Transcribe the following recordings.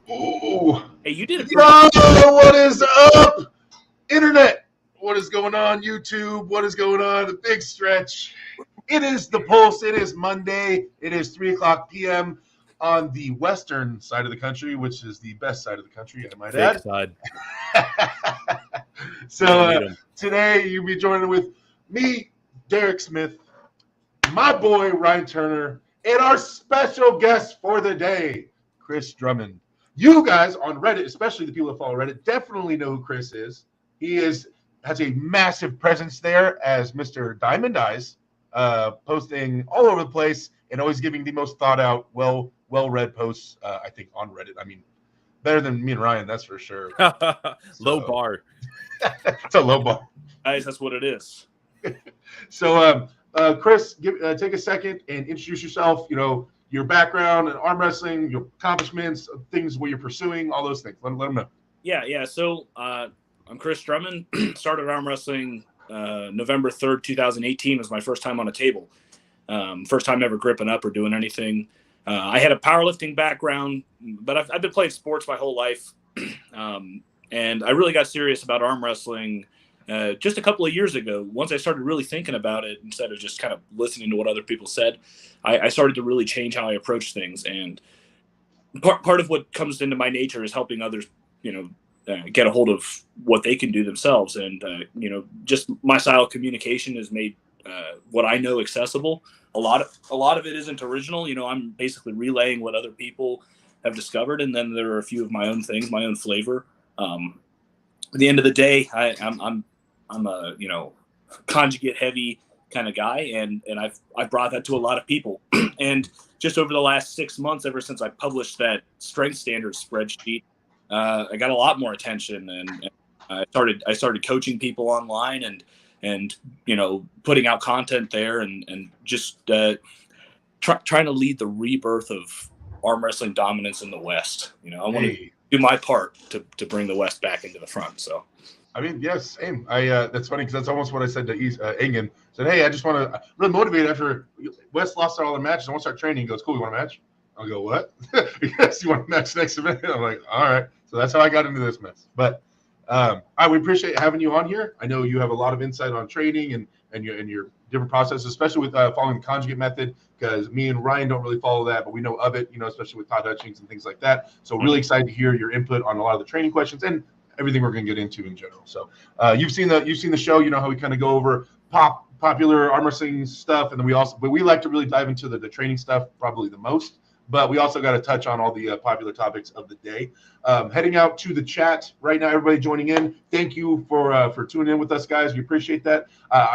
Ooh. Hey, you did a Yo, what is up, Internet? What is going on, YouTube? What is going on? The big stretch. It is the Pulse. It is Monday. It is 3 o'clock p.m. on the western side of the country, which is the best side of the country, I might Fake add. side. So today you'll be joining with me, Derek Smith, my boy Ryan Turner, and our special guest for the day, Chris Drummond. You guys on Reddit, especially the people that follow Reddit, definitely know who Chris is. He has a massive presence there as Mr. Diamond Eyes, posting all over the place and always giving the most thought out, well-read posts, I think, on Reddit. I mean, better than me and Ryan, that's for sure. Low bar. It's a low bar. Guys, that's what it is. So, Chris, take a second and introduce yourself. You know, your background in arm wrestling, your accomplishments, things where you're pursuing, all those things. Let them know. Yeah. So I'm Chris Drummond. Started arm wrestling November 3rd, 2018 was my first time on a table. First time ever gripping up or doing anything. I had a powerlifting background, but I've been playing sports my whole life. And I really got serious about arm wrestling just a couple of years ago. Once I started really thinking about it, instead of just kind of listening to what other people said, I started to really change how I approach things. And part of what comes into my nature is helping others, get a hold of what they can do themselves. And, just my style of communication has made what I know accessible. A lot of it isn't original. I'm basically relaying what other people have discovered. And then there are a few of my own things, my own flavor. At the end of the day, I'm a conjugate heavy kind of guy, and I've brought that to a lot of people. And just over the last 6 months, ever since I published that strength standards spreadsheet, I got a lot more attention, and I started coaching people online and putting out content there, and just trying to lead the rebirth of arm wrestling dominance in the West. I want to do my part to bring the West back into the front. So, I mean, yes, same. That's funny because that's almost what I said to Engen. Said, hey, I just want to really motivate after West lost all their matches. I want to start training. He goes, cool, you want a match? I'll go, what? Yes, you want a match next event? I'm like, all right. So that's how I got into this mess. But we appreciate having you on here. I know you have a lot of insight on training and your different processes, especially with following the conjugate method, because me and Ryan don't really follow that, but we know of it, especially with Todd Hutchings and things like that. So really excited to hear your input on a lot of the training questions and everything we're going to get into in general. So you've seen the show, how we kind of go over popular arm wrestling stuff, and then we like to really dive into the training stuff probably the most. But we also got to touch on all the popular topics of the day. Heading out to the chat right now, everybody joining in. Thank you for tuning in with us, guys. We appreciate that.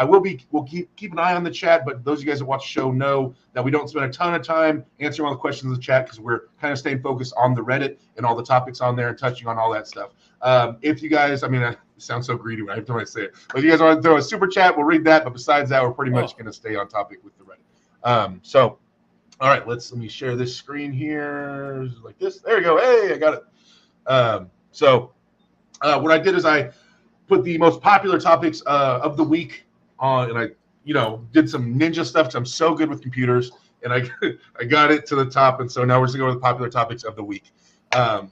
We'll keep an eye on the chat, but those of you guys that watch the show know that we don't spend a ton of time answering all the questions in the chat because we're kind of staying focused on the Reddit and all the topics on there and touching on all that stuff. If you guys, it sounds so greedy when I say it, but if you guys want to throw a super chat, we'll read that. But besides that, we're pretty much going to stay on topic with the Reddit. All right, let me share this screen here like this. There you go. Hey, I got it. What I did is I put the most popular topics of the week on, and I, did some ninja stuff because I'm so good with computers, and I got it to the top, and so now we're just going to go with the popular topics of the week. All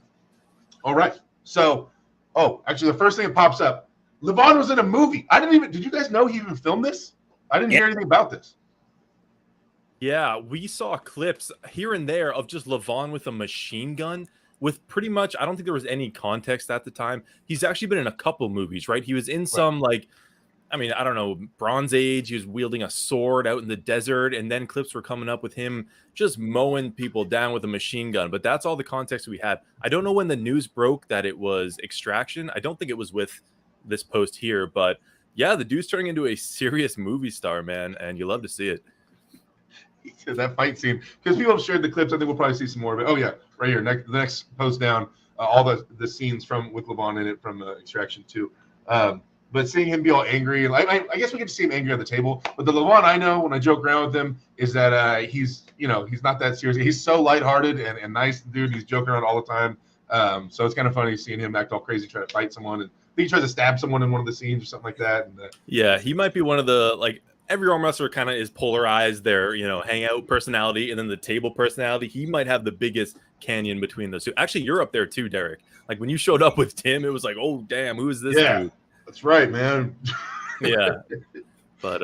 right. So, actually, the first thing that pops up, Levon was in a movie. Did you guys know he even filmed this? I didn't hear anything about this. Yeah, we saw clips here and there of just Levon with a machine gun with pretty much, I don't think there was any context at the time. He's actually been in a couple movies, right? He was in some I don't know, Bronze Age. He was wielding a sword out in the desert, and then clips were coming up with him just mowing people down with a machine gun. But that's all the context we had. I don't know when the news broke that it was Extraction. I don't think it was with this post here, but yeah, the dude's turning into a serious movie star, man, and you love to see it. That fight scene, because people have shared the clips. I think we'll probably see some more of it. Oh yeah, right here, the next post down, all the scenes with Levon in it from Extraction 2. But seeing him be all angry, and I guess we get to see him angry at the table. But the Levon I know, when I joke around with him, is that he's not that serious. He's so lighthearted and nice dude. He's joking around all the time. So it's kind of funny seeing him act all crazy, trying to fight someone, and I think he tries to stab someone in one of the scenes or something like that. And, yeah, he might be one of the every arm wrestler kind of is polarized, their, hangout personality and then the table personality. He might have the biggest canyon between those two. Actually, you're up there too, Derek. Like when you showed up with Tim, it was like, oh, damn, who is this dude? That's right, man. Yeah. But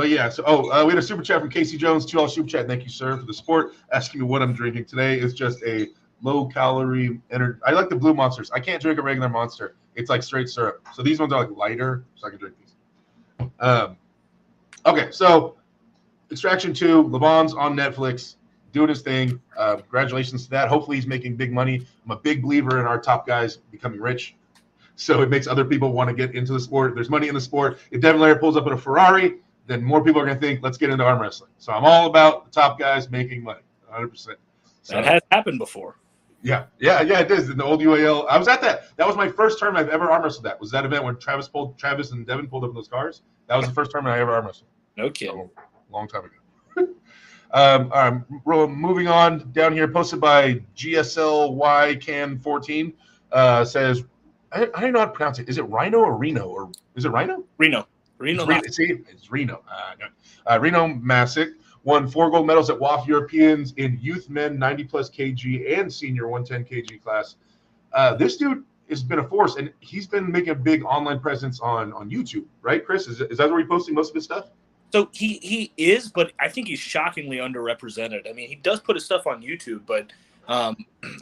yeah, so we had a super chat from Casey Jones, $2 super chat. Thank you, sir, for the support. Asking me what I'm drinking today. It's just a low-calorie energy. I like the blue Monsters. I can't drink a regular Monster. It's like straight syrup. So these ones are like lighter, so I can drink these. Okay, so Extraction 2, Levon's on Netflix, doing his thing. Congratulations to that. Hopefully he's making big money. I'm a big believer in our top guys becoming rich. So it makes other people want to get into the sport. There's money in the sport. If Devin Lair pulls up in a Ferrari, then more people are going to think, let's get into arm wrestling. So I'm all about the top guys making money, 100%. So, that has happened before. Yeah, it is. In the old UAL, I was at that. That was my first time I've ever arm wrestled. Was that event when Travis and Devin pulled up in those cars? That was the first time I ever arm wrestled. No kidding. So, long time ago. All right, moving on down here, posted by GSLYCan14, says, I don't know how to pronounce it. Is it Rhino or Reno? Or is it Rhino? Reno. It's Reno. Reno Masick won 4 gold medals at WAF Europeans in youth men 90-plus kg and senior 110 kg class. This dude has been a force, and he's been making a big online presence on YouTube, right, Chris? Is that where he's posting most of his stuff? So he is, but I think he's shockingly underrepresented. I mean, he does put his stuff on YouTube, but I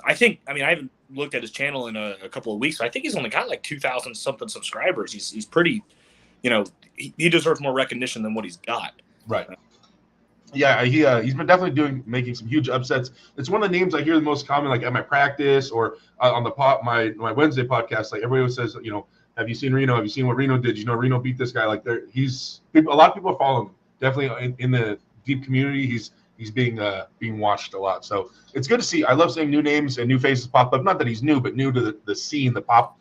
haven't looked at his channel in a couple of weeks. So I think he's only got like 2,000 something subscribers. He's pretty, he deserves more recognition than what he's got. Right. Yeah, he's been definitely making some huge upsets. It's one of the names I hear the most common, like at my practice or on the my Wednesday podcast. Like everybody says, have you seen Reno? Have you seen what Reno did? Reno beat this guy. Like a lot of people are following him. Definitely in the deep community, he's being watched a lot. So it's good to see. I love seeing new names and new faces pop up. Not that he's new, but new to the scene, the pop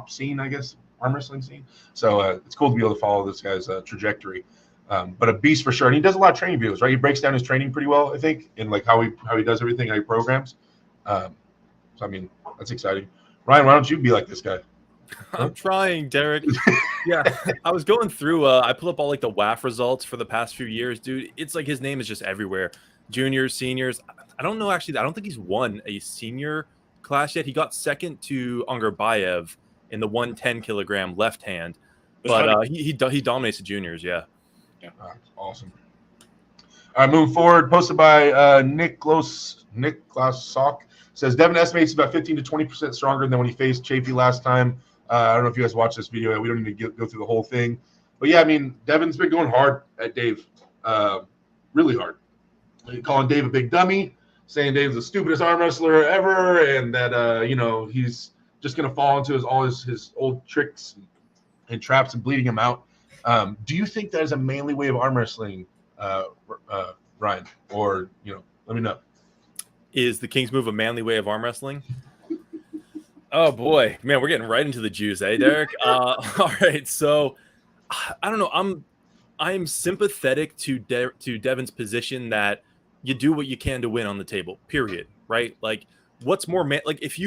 scene, I guess, arm wrestling scene. So it's cool to be able to follow this guy's trajectory. But a beast for sure. And he does a lot of training videos, right? He breaks down his training pretty well, I think, in like how he does everything, how he programs. So I mean, that's exciting. Ryan, why don't you be like this guy? I'm trying, Derek. Yeah, I was going through. I pulled up all like the WAF results for the past few years, dude. It's like his name is just everywhere. Juniors, seniors. I don't know. Actually, I don't think he's won a senior class yet. He got second to Angarbayev in the 110 kilogram left hand, but he dominates the juniors. Yeah. Awesome. All right, moving forward. Posted by Nick Glossock says Devin estimates about 15 to 20% stronger than when he faced Chafee last time. I don't know if you guys watched this video. We don't need to go through the whole thing. But yeah, I mean, Devin's been going hard at Dave, really hard. Calling Dave a big dummy, saying Dave's the stupidest arm wrestler ever, and that he's just gonna fall into his old tricks and traps and bleeding him out. Do you think that is a manly way of arm wrestling, Ryan? Or let me know. Is the King's Move a manly way of arm wrestling? Oh boy, man, we're getting right into the juice, eh, Derek? All right, so I don't know. I'm sympathetic to Devin's position that you do what you can to win on the table. Period. Right? Like, what's more like if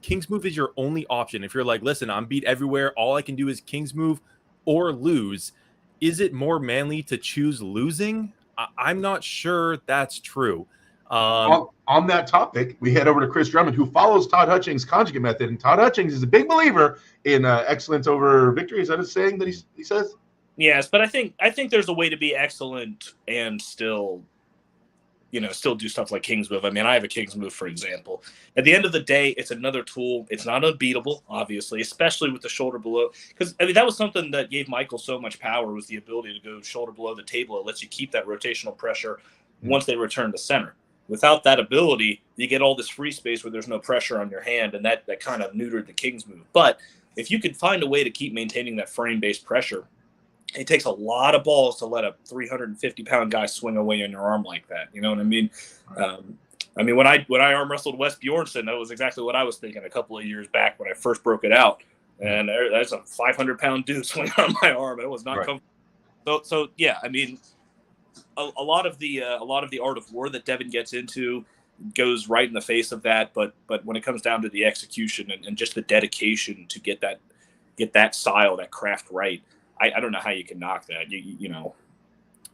King's Move is your only option, if you're like, listen, I'm beat everywhere, all I can do is King's Move or lose. Is it more manly to choose losing? I'm not sure that's true. On that topic, we head over to Chris Drummond, who follows Todd Hutchings' conjugate method, and Todd Hutchings is a big believer in excellence over victory. Is that a saying that he says? Yes, but I think there's a way to be excellent and still do stuff like King's Move. I mean, I have a King's Move, for example. At the end of the day, it's another tool. It's not unbeatable, obviously, especially with the shoulder below. Because, I mean, that was something that gave Michael so much power, was the ability to go shoulder below the table. It lets you keep that rotational pressure once they return to center. Without that ability, you get all this free space where there's no pressure on your hand, and that kind of neutered the King's Move. But if you could find a way to keep maintaining that frame-based pressure, it takes a lot of balls to let a 350-pound guy swing away on your arm like that. You know what I mean? When I arm wrestled Wes Bjornsson, that was exactly what I was thinking a couple of years back when I first broke it out. And that's a 500-pound dude swinging on my arm. It was not comfortable. So yeah, I mean, a lot of the art of war that Devin gets into goes right in the face of that. But when it comes down to the execution and just the dedication to get that style, that craft right, I don't know how you can knock that. You know.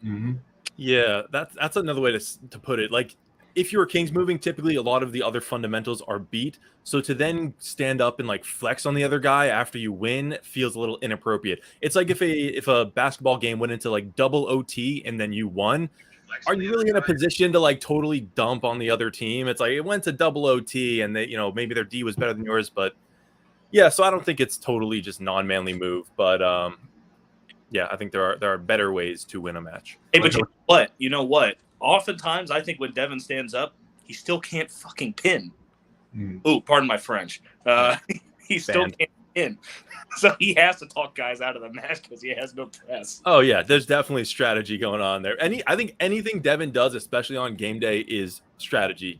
Mm-hmm. Yeah, that's another way to put it. Like, if you're Kings moving, typically a lot of the other fundamentals are beat. So to then stand up and like flex on the other guy after you win feels a little inappropriate. It's like if a basketball game went into like double OT and then you won, are you really in a position to like totally dump on the other team? It's like it went to double OT and they, maybe their D was better than yours, but yeah, so I don't think it's totally just non-manly move, but yeah, I think there are better ways to win a match. Hey, but you know what? Oftentimes, I think when Devin stands up, he still can't fucking pin. Oh, pardon my French. He still can't pin. So he has to talk guys out of the match because he has no press. Oh, yeah, there's definitely strategy going on there. I think anything Devin does, especially on game day, is strategy.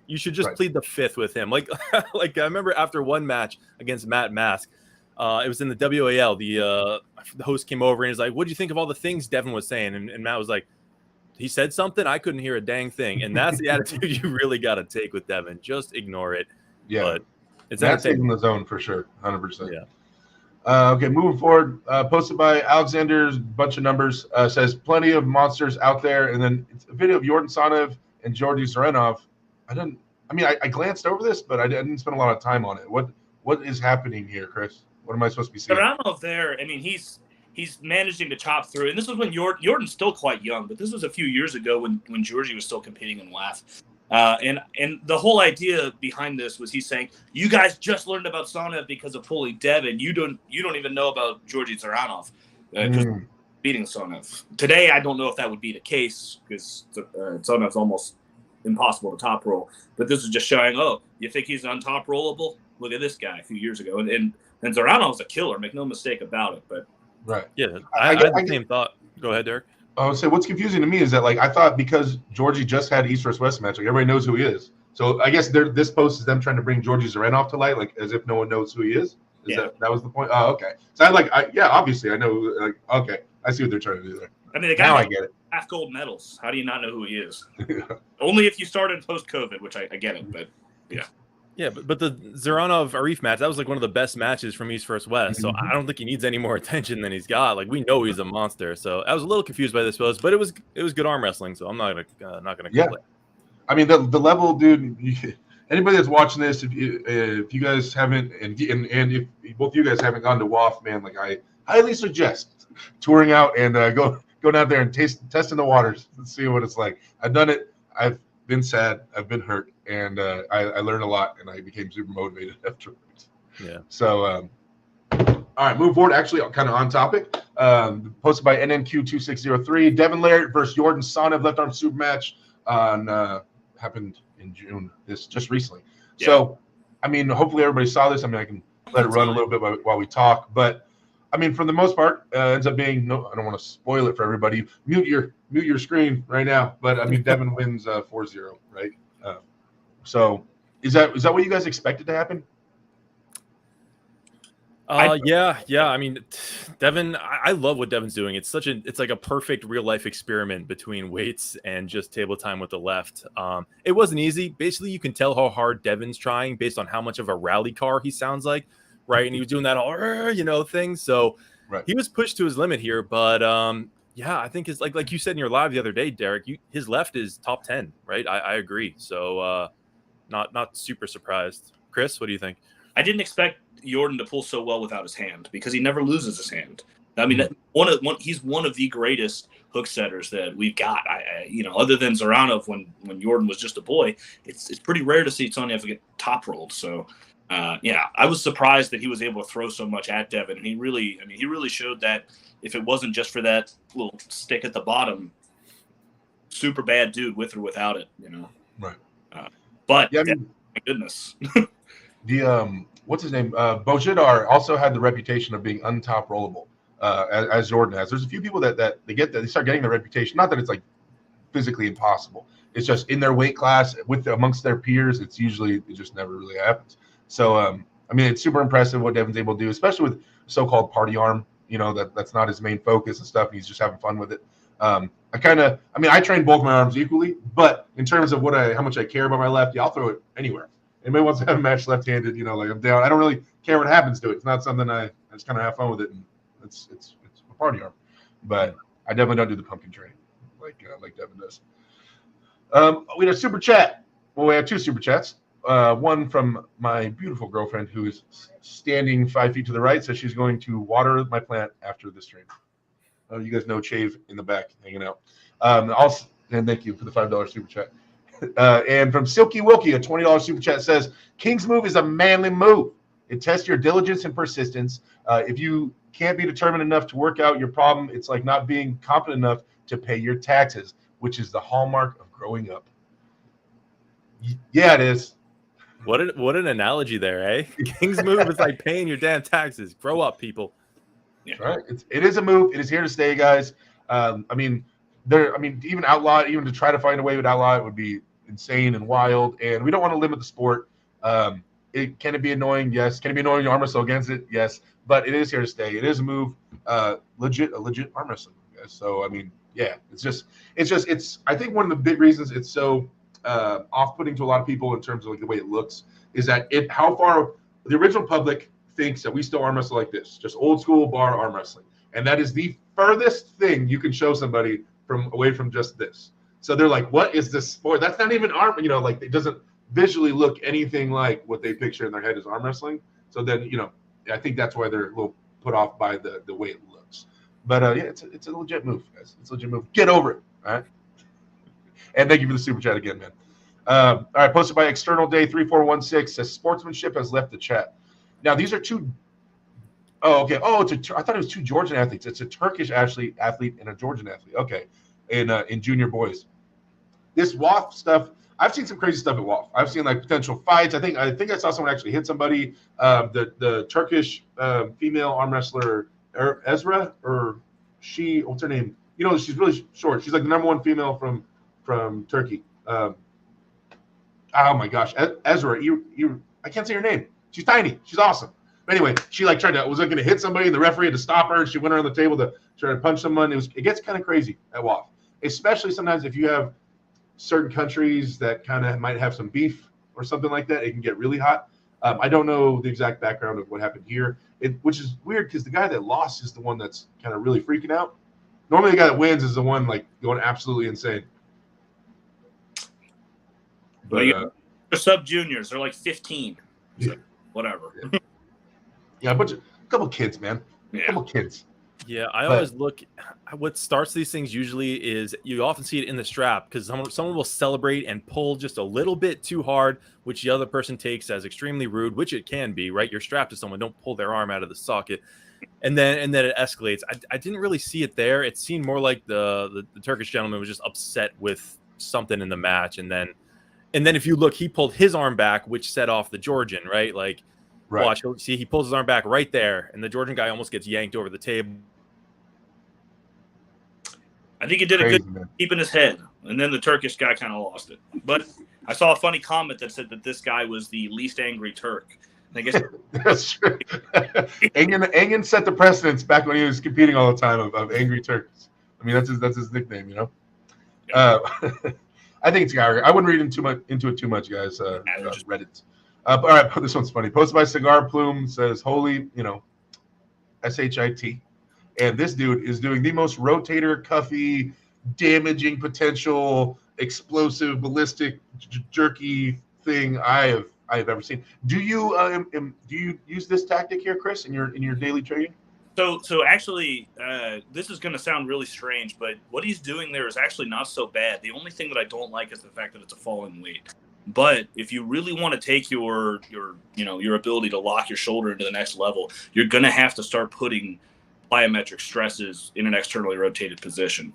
You should just plead the fifth with him. Like I remember after one match against Matt Mask, it was in the WAL. The host came over and he's like, "What do you think of all the things Devin was saying?" And Matt was like, "He said something. I couldn't hear a dang thing." And that's the attitude you really got to take with Devin. Just ignore it. Yeah, but it's that's in the zone for sure, 100%. Yeah. Okay, moving forward. Posted by Alexander's bunch of numbers. Says plenty of monsters out there, and then it's a video of Jordan Zoranov and Georgi Zoranov. I glanced over this, but I didn't spend a lot of time on it. What is happening here, Chris? What am I supposed to be seeing? Zoranov there, he's managing to chop through. And this was when Jordan's still quite young, but this was a few years ago when Georgi was still competing in WAF. And the whole idea behind this was he's saying, you guys just learned about Zoranov because of pulling Devin. You don't even know about Georgi Zoranov because beating Zoranov. Today, I don't know if that would be the case because Zoranov's almost impossible to top roll. But this is just showing, you think he's untop rollable? Look at this guy a few years ago. And Zoranov's a killer, make no mistake about it. But right. Yeah, I had the same thought. Go ahead, Derek. I would say what's confusing to me is that I thought because Georgi just had East vs West match, everybody knows who he is. So I guess this post is them trying to bring Georgi Zoranov to light, as if no one knows who he is. That was the point? Oh, okay. So obviously I know. Okay, I see what they're trying to do there. The guy I get it. Half gold medals. How do you not know who he is? Only if you started post COVID, which I get it, but yeah. Yeah, but the Zoranov Arif match, that was one of the best matches from East vs West. So I don't think he needs any more attention than he's got. We know he's a monster. So I was a little confused by this post, but it was good arm wrestling. So I'm not gonna complain. Yeah, the level, dude. Anybody that's watching this, if you guys haven't, and if both of you guys haven't gone to WAF, man, I highly suggest touring out and going out there and testing the waters and seeing what it's like. I've done it. I've been sad. I've been hurt. And I learned a lot, and I became super motivated afterwards. Yeah. So, all right, move forward. Actually, kind of on topic. Posted by NNQ2603. Devin Laird versus Jordan Zoranov left arm super match happened in June. This just recently. Yeah. So, hopefully everybody saw this. I can let it run a little bit while we talk. But for the most part, ends up being I don't want to spoil it for everybody. Mute your screen right now. But Devin wins 4-0, right? So is that what you guys expected to happen? Yeah. Devin, I love what Devin's doing. It's like a perfect real life experiment between weights and just table time with the left. It wasn't easy. Basically, you can tell how hard Devin's trying based on how much of a rally car he sounds like, right? And he was doing that all thing. So he was pushed to his limit here, but I think it's like you said in your live the other day, Derek. His left is top 10, right? I agree. So not super surprised. Chris, what do you think? I didn't expect Jordan to pull so well without his hand because he never loses his hand. He's one of the greatest hook setters that we've got. Other than Zoranov when Jordan was just a boy, it's pretty rare to see Zoranov get top rolled. So I was surprised that he was able to throw so much at Devin, and he really showed that if it wasn't just for that little stick at the bottom, super bad dude with or without it, Right. But my goodness. The what's his name? Bojidar also had the reputation of being untop rollable, as Jordan has. There's a few people that they start getting the reputation. Not that it's physically impossible. It's just in their weight class amongst their peers. It just never really happens. So it's super impressive what Devin's able to do, especially with so-called party arm. That's not his main focus and stuff. And he's just having fun with it. I train both my arms equally, but in terms of how much I care about my left, I'll throw it anywhere. Anybody wants to have a match left-handed, I'm down. I don't really care what happens to it. It's not something I just kind of have fun with it, and it's party arm. But I definitely don't do the pumpkin training like Devin does. We had a super chat. Well, we had 2 super chats. One from my beautiful girlfriend who is standing 5 feet to the right, says she's going to water my plant after the stream. Oh, you guys know Chave in the back hanging out. Also, and thank you for the $5 super chat. And from Silky Wilkie, a $20 super chat says, King's move is a manly move. It tests your diligence and persistence. If you can't be determined enough to work out your problem, it's like not being competent enough to pay your taxes, which is the hallmark of growing up. Yeah, it is. What an analogy there, eh? King's move is like paying your damn taxes. Grow up, people. Yeah. Right. It is a move. It is here to stay, guys. I mean, even outlaw it, even to try to find a way to outlaw it would be insane and wild. And we don't want to limit the sport. Can it be annoying? Yes. Can it be annoying to arm wrestle against it? Yes. But it is here to stay. It is a move. A legit arm wrestling, guys. So I mean, yeah, it's I think one of the big reasons it's so off-putting to a lot of people in terms of like the way it looks is that how far the original public thinks that we still arm wrestle like this, just old school bar arm wrestling, and that is the furthest thing you can show somebody away from just this. So they're like, "What is this sport? That's not even arm." Like it doesn't visually look anything like what they picture in their head as arm wrestling. So then, I think that's why they're a little put off by the way it looks. But yeah, it's a legit move, guys. It's a legit move. Get over it, all right? And thank you for the super chat again, man. All right, posted by External Day 3416 says Sportsmanship has left the chat. Now these are 2. Oh, okay. Oh, I thought it was 2 Georgian athletes. It's a Turkish athlete and a Georgian athlete. Okay, in junior boys. This WAF stuff, I've seen some crazy stuff at WAF. I've seen like potential fights. I think I saw someone actually hit somebody. The Turkish female arm wrestler Ezra, or what's her name? She's really short. She's like the #1 female from Turkey. Oh my gosh, Ezra. I can't say her name. She's tiny. She's awesome. But anyway, she was going to hit somebody, and the referee had to stop her, and she went around the table to try to punch someone. It gets kind of crazy at WAF, especially sometimes if you have certain countries that kind of might have some beef or something like that. It can get really hot. I don't know the exact background of what happened here, which is weird because the guy that lost is the one that's kind of really freaking out. Normally, the guy that wins is the one like going absolutely insane. But they're sub juniors. They're like 15. So whatever. Yeah, a couple kids, man. Yeah. A couple kids. Yeah, I always look. What starts these things usually is you often see it in the strap because someone will celebrate and pull just a little bit too hard, which the other person takes as extremely rude, which it can be, right? You're strapped to someone, don't pull their arm out of the socket, and then it escalates. I didn't really see it there. It seemed more like the Turkish gentleman was just upset with something in the match, and then if you look, he pulled his arm back, which set off the Georgian, right? Like, right. Watch, see, he pulls his arm back right there, and the Georgian guy almost gets yanked over the table. I think he did a good job keeping his head, and then the Turkish guy kind of lost it. But I saw a funny comment that said that this guy was the least angry Turk. I guess that's true. Engin set the precedence back when he was competing all the time of angry Turks. I mean, that's his nickname, Yeah. I think it's I wouldn't read into it too much, guys. Just Reddit. All right, this one's funny. Posted by Cigar Plume says, "Holy, SHIT." And this dude is doing the most rotator cuffy, damaging potential, explosive, ballistic, jerky thing I have ever seen. Do you use this tactic here, Chris, in your daily training? So actually, this is going to sound really strange, but what he's doing there is actually not so bad. The only thing that I don't like is the fact that it's a falling weight. But if you really want to take your ability to lock your shoulder into the next level, you're going to have to start putting plyometric stresses in an externally rotated position.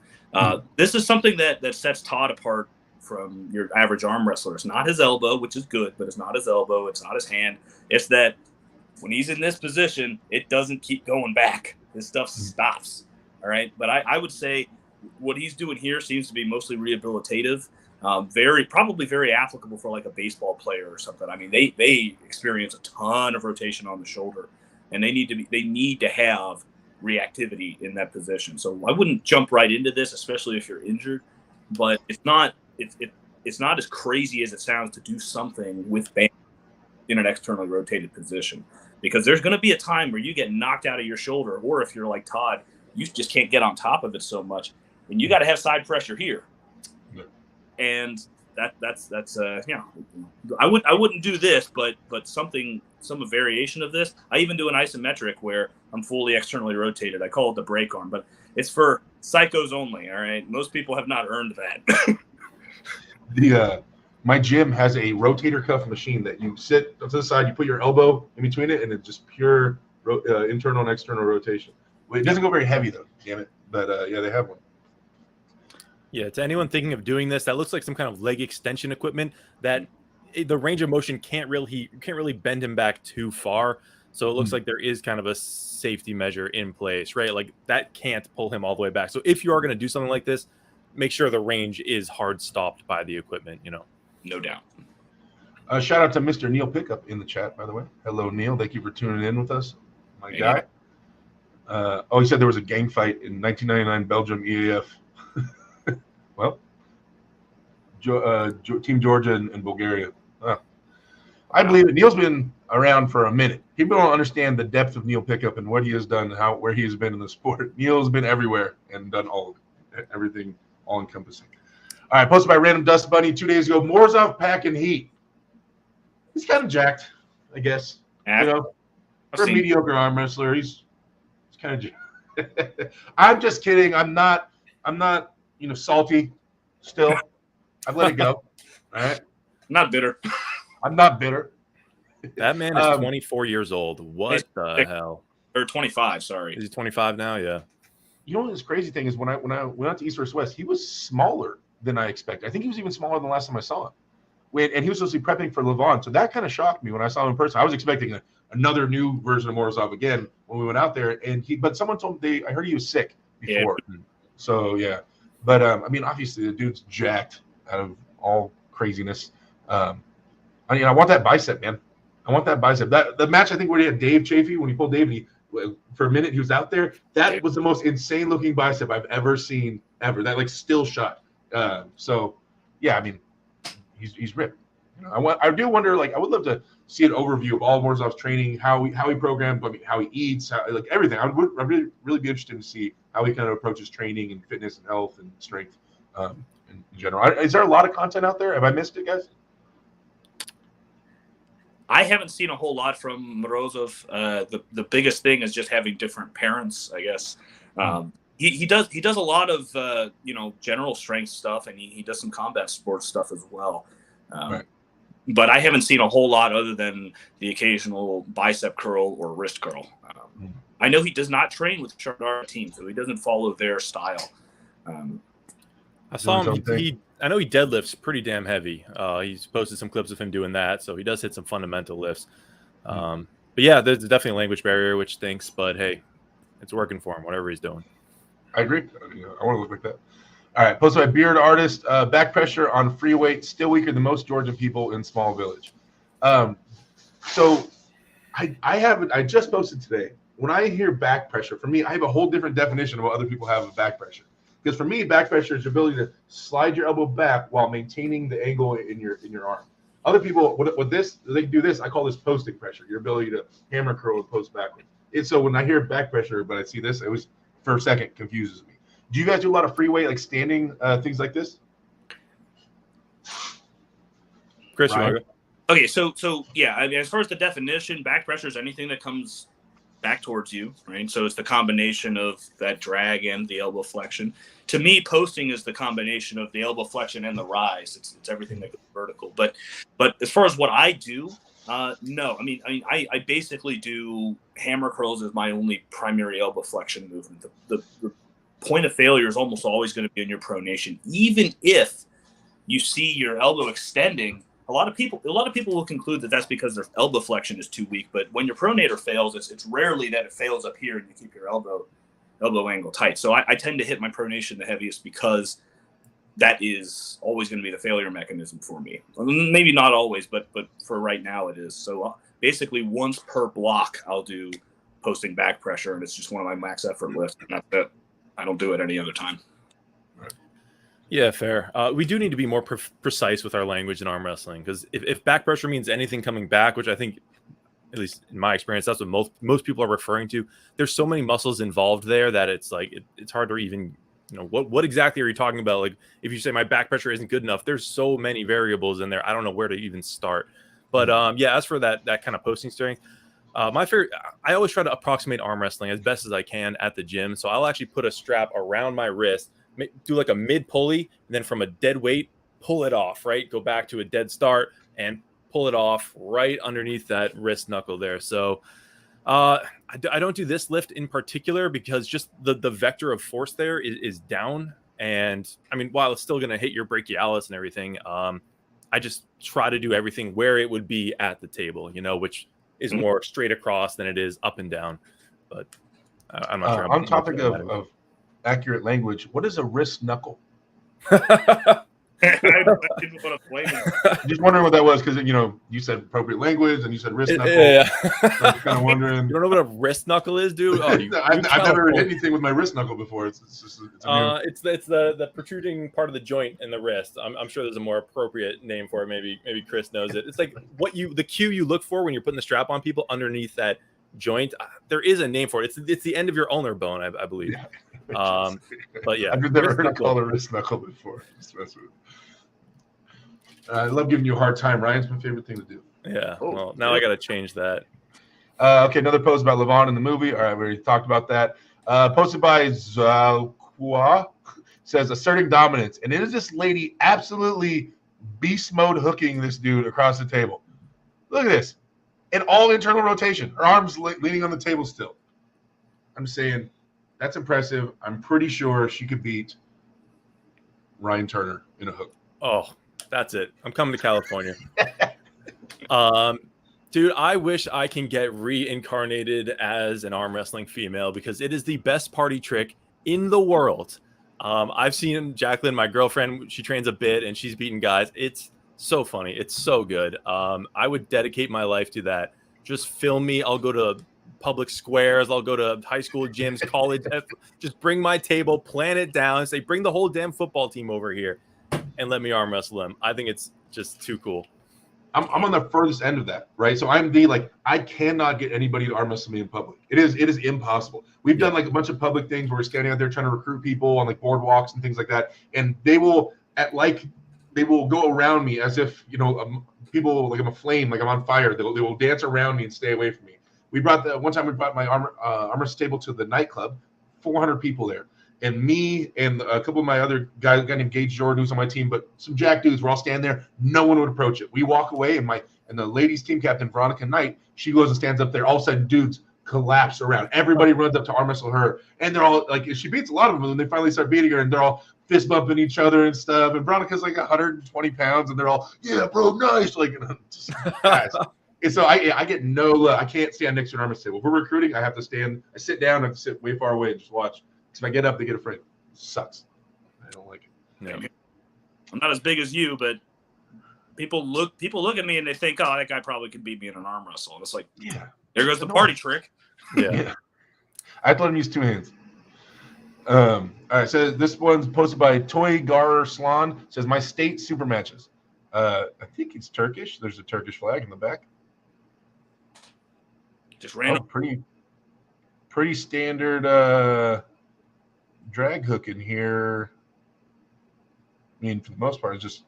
This is something that sets Todd apart from your average arm wrestler. It's not his elbow, which is good, but it's not his elbow. It's not his hand. It's that when he's in this position, it doesn't keep going back. This stuff stops. All right. But I would say what he's doing here seems to be mostly rehabilitative. Probably very applicable for like a baseball player or something. I mean, they experience a ton of rotation on the shoulder, and they need to have reactivity in that position. So I wouldn't jump right into this, especially if you're injured. But it's not as crazy as it sounds to do something with band in an externally rotated position, because there's going to be a time where you get knocked out of your shoulder, or if you're like Todd, you just can't get on top of it so much, and you got to have side pressure here. Yeah. And that's I wouldn't do this, but some variation of this. I even do an isometric where I'm fully externally rotated. I call it the brake arm, but it's for psychos only. All right, most people have not earned that. My gym has a rotator cuff machine that you sit to the side, you put your elbow in between it, and it's just pure internal and external rotation. It doesn't go very heavy though, damn it. But yeah, they have one. Yeah, to anyone thinking of doing this, that looks like some kind of leg extension equipment that the range of motion can't really bend him back too far. So it looks like there is kind of a safety measure in place, right? Like that can't pull him all the way back. So if you are going to do something like this, make sure the range is hard stopped by the equipment, No doubt. Shout out to Mr. Neil Pickup in the chat, by the way. Hello, Neil. Thank you for tuning in with us, my guy. He said there was a gang fight in 1999 Belgium EAF. Well, Team Georgia and Bulgaria. I believe it. Neil's been around for a minute. People don't understand the depth of Neil Pickup and what he has done, where he has been in the sport. Neil's been everywhere and done all of it, everything all encompassing. All right, posted by Random Dust Bunny 2 days ago. Morozov packing heat. He's kind of jacked, I guess. For a mediocre arm wrestler, he's kind of jacked. I'm just kidding. I'm not salty still. I've let it go. All right. Not bitter. I'm not bitter. That man is 24 years old. What the hell? Or 25, sorry. Is he 25 now? Yeah. You know what this crazy thing is, when I went out to East vs. West, he was smaller than I expected. I think he was even smaller than the last time I saw him. And he was supposed to be prepping for Levon. So that kind of shocked me when I saw him in person. I was expecting another new version of Morozov again when we went out there. But someone told me I heard he was sick before. Yeah. So yeah. But obviously the dude's jacked out of all craziness. I want that bicep, man. I want that bicep. The match, I think, where he had Dave Chafee, when he pulled Dave, and for a minute he was out there. That was the most insane looking bicep I've ever seen ever. That still shot. So yeah, he's ripped. I do wonder. I would love to see an overview of all of Morozov's training, how he programs, how he eats, everything. I'd really be interested to see how he kind of approaches training and fitness and health and strength in general. Is there a lot of content out there? Have I missed it, guys? I haven't seen a whole lot from Morozov. The biggest thing is just having different parents, I guess. He does a lot of general strength stuff, and he does some combat sports stuff as well. Right. But I haven't seen a whole lot other than the occasional bicep curl or wrist curl. I know he does not train with Shardar team, so he doesn't follow their style. I saw him. I know he deadlifts pretty damn heavy. He's posted some clips of him doing that, so he does hit some fundamental lifts. But yeah, there's definitely a language barrier, which stinks. But hey, it's working for him, whatever he's doing. I agree. I want to look like that. All right, posted by Beard Artist. Back pressure on free weight, still weaker than most Georgian people in small village. So I just posted today. When I hear back pressure, for me, I have a whole different definition of what other people have of back pressure. Because for me, back pressure is your ability to slide your elbow back while maintaining the angle in your arm. Other people, with this, they do this. I call this posting pressure. Your ability to hammer curl and post backwards. So when I hear back pressure, but I see this, it was for a second confuses me. Do you guys do a lot of free weight, standing things like this? Chris, Ryan? Okay, so yeah, as far as the definition, back pressure is anything that comes back towards you, right? So it's the combination of that drag and the elbow flexion. To me, posting is the combination of the elbow flexion and the rise. It's everything that goes vertical. But as far as what I do, no. I basically do hammer curls as my only primary elbow flexion movement. The point of failure is almost always going to be in your pronation. Even if you see your elbow extending, a lot of people will conclude that that's because their elbow flexion is too weak. But when your pronator fails, it's rarely that it fails up here and you keep your elbow angle tight. So I tend to hit my pronation the heaviest because that is always going to be the failure mechanism for me. Maybe not always, but for right now it is. So basically once per block, I'll do posting back pressure, and it's just one of my max effort lifts. And that's it. I don't do it any other time. Yeah, fair. We do need to be more precise with our language in arm wrestling, because if back pressure means anything coming back, which I think at least in my experience, that's what most people are referring to. There's so many muscles involved there that it's like it's hard to even, what exactly are you talking about? Like if you say my back pressure isn't good enough, there's so many variables in there. I don't know where to even start. But as for that kind of posting strength, my favorite, I always try to approximate arm wrestling as best as I can at the gym. So I'll actually put a strap around my wrist, do like a mid pulley, and then from a dead weight, pull it off, right? Go back to a dead start and pull it off right underneath that wrist knuckle there. So I don't do this lift in particular because just the vector of force there is down. And I mean, while it's still going to hit your brachialis and everything, I just try to do everything where it would be at the table, which is more straight across than it is up and down. But I'm not sure. On topic of accurate language, what is a wrist knuckle? People put a flame in. Just wondering what that was because you said appropriate language and you said wrist knuckle. Yeah. I was kind of wondering. You don't know what a wrist knuckle is, dude? Oh, I've never hit anything with my wrist knuckle before. It's the protruding part of the joint in the wrist. I'm sure there's a more appropriate name for it. Maybe Chris knows it. It's like the cue you look for when you're putting the strap on people underneath that joint. There is a name for it. It's the end of your ulnar bone, I believe. Yeah. But yeah, I've never heard it called a wrist knuckle before. I love giving you a hard time. Ryan's my favorite thing to do. Yeah. Well, now I got to change that. Okay, another post about Levon in the movie. All right, we already talked about that. Posted by Zalqua, says asserting dominance, and it is this lady absolutely beast mode hooking this dude across the table. Look at this, in all internal rotation. Her arms leaning on the table still. I'm saying that's impressive. I'm pretty sure she could beat Ryan Turner in a hook. Oh. That's it. I'm coming to California. Dude, I wish I can get reincarnated as an arm wrestling female because it is the best party trick in the world. I've seen Jacqueline, my girlfriend, she trains a bit and she's beating guys. It's so funny. It's so good. I would dedicate my life to that. Just film me. I'll go to public squares. I'll go to high school gyms, college. Just bring my table, plan it down, and say, bring the whole damn football team over here. And let me arm wrestle them. I think it's just too cool. I'm on the furthest end of that, right? So I cannot get anybody to arm wrestle me in public. It is impossible. We've done like a bunch of public things where we're standing out there trying to recruit people on like boardwalks and things like that, and they will go around me as if people like I'm a flame, like I'm on fire. They will dance around me and stay away from me. One time we brought my arm wrestle table to the nightclub, 400 people there. And me and a couple of my other guys, a guy named Gage Jordan, who's on my team, but some jack dudes were all standing there. No one would approach it. We walk away, and the ladies' team captain, Veronica Knight, she goes and stands up there. All of a sudden, dudes collapse around. Everybody runs up to arm wrestle her, and they're all like, she beats a lot of them, and they finally start beating her, and they're all fist bumping each other and stuff. And Veronica's like 120 pounds, and they're all, yeah, bro, nice. Like, just, guys. And so I get I can't stand next to an arm wrestle table. If we're recruiting, I have to stand. I sit down and sit way far away and just watch. If I get up, they get afraid. It sucks. I don't like it. Yeah. I'm not as big as you, but people look at me and they think, oh, that guy probably could beat me in an arm wrestle. And it's like, yeah, there goes the party trick. Yeah. I have to let him use two hands. All right, so this one's posted by Toy Gar Slan. Says my state super matches. I think it's Turkish. There's a Turkish flag in the back. Just random. Pretty standard drag hook in here. I mean, for the most part, it's just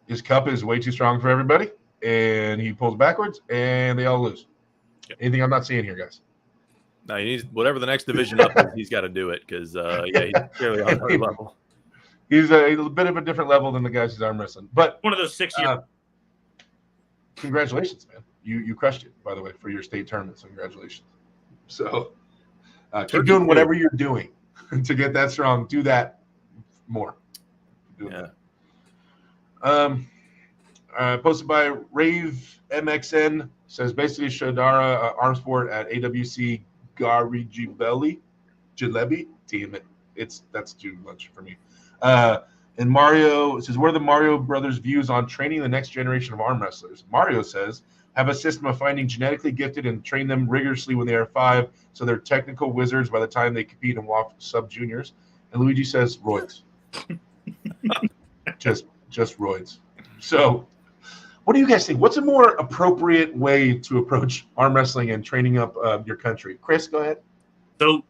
his cup is way too strong for everybody, and he pulls backwards, and they all lose. Yep. Anything I'm not seeing here, guys? No, he needs whatever the next division up is, he's got to do it because, he's clearly on that level. He's a bit of a different level than the guys who's arm wrestling. But one of those 6 years. Congratulations, man. You crushed it, by the way, for your state tournament. So congratulations. So keep doing whatever you're doing to get that strong. Do that more. Posted by Rave MXN, says basically Shadara arm sport at AWC Gari Jalebi. Damn it. That's too much for me. And Mario says, what are the Mario brothers' views on training the next generation of arm wrestlers? Mario says, have a system of finding genetically gifted and train them rigorously when they are 5, so they're technical wizards by the time they compete and walk sub-juniors. And Luigi says, roids. just roids. So What do you guys think? What's a more appropriate way to approach arm wrestling and training up your country? Chris, go ahead. So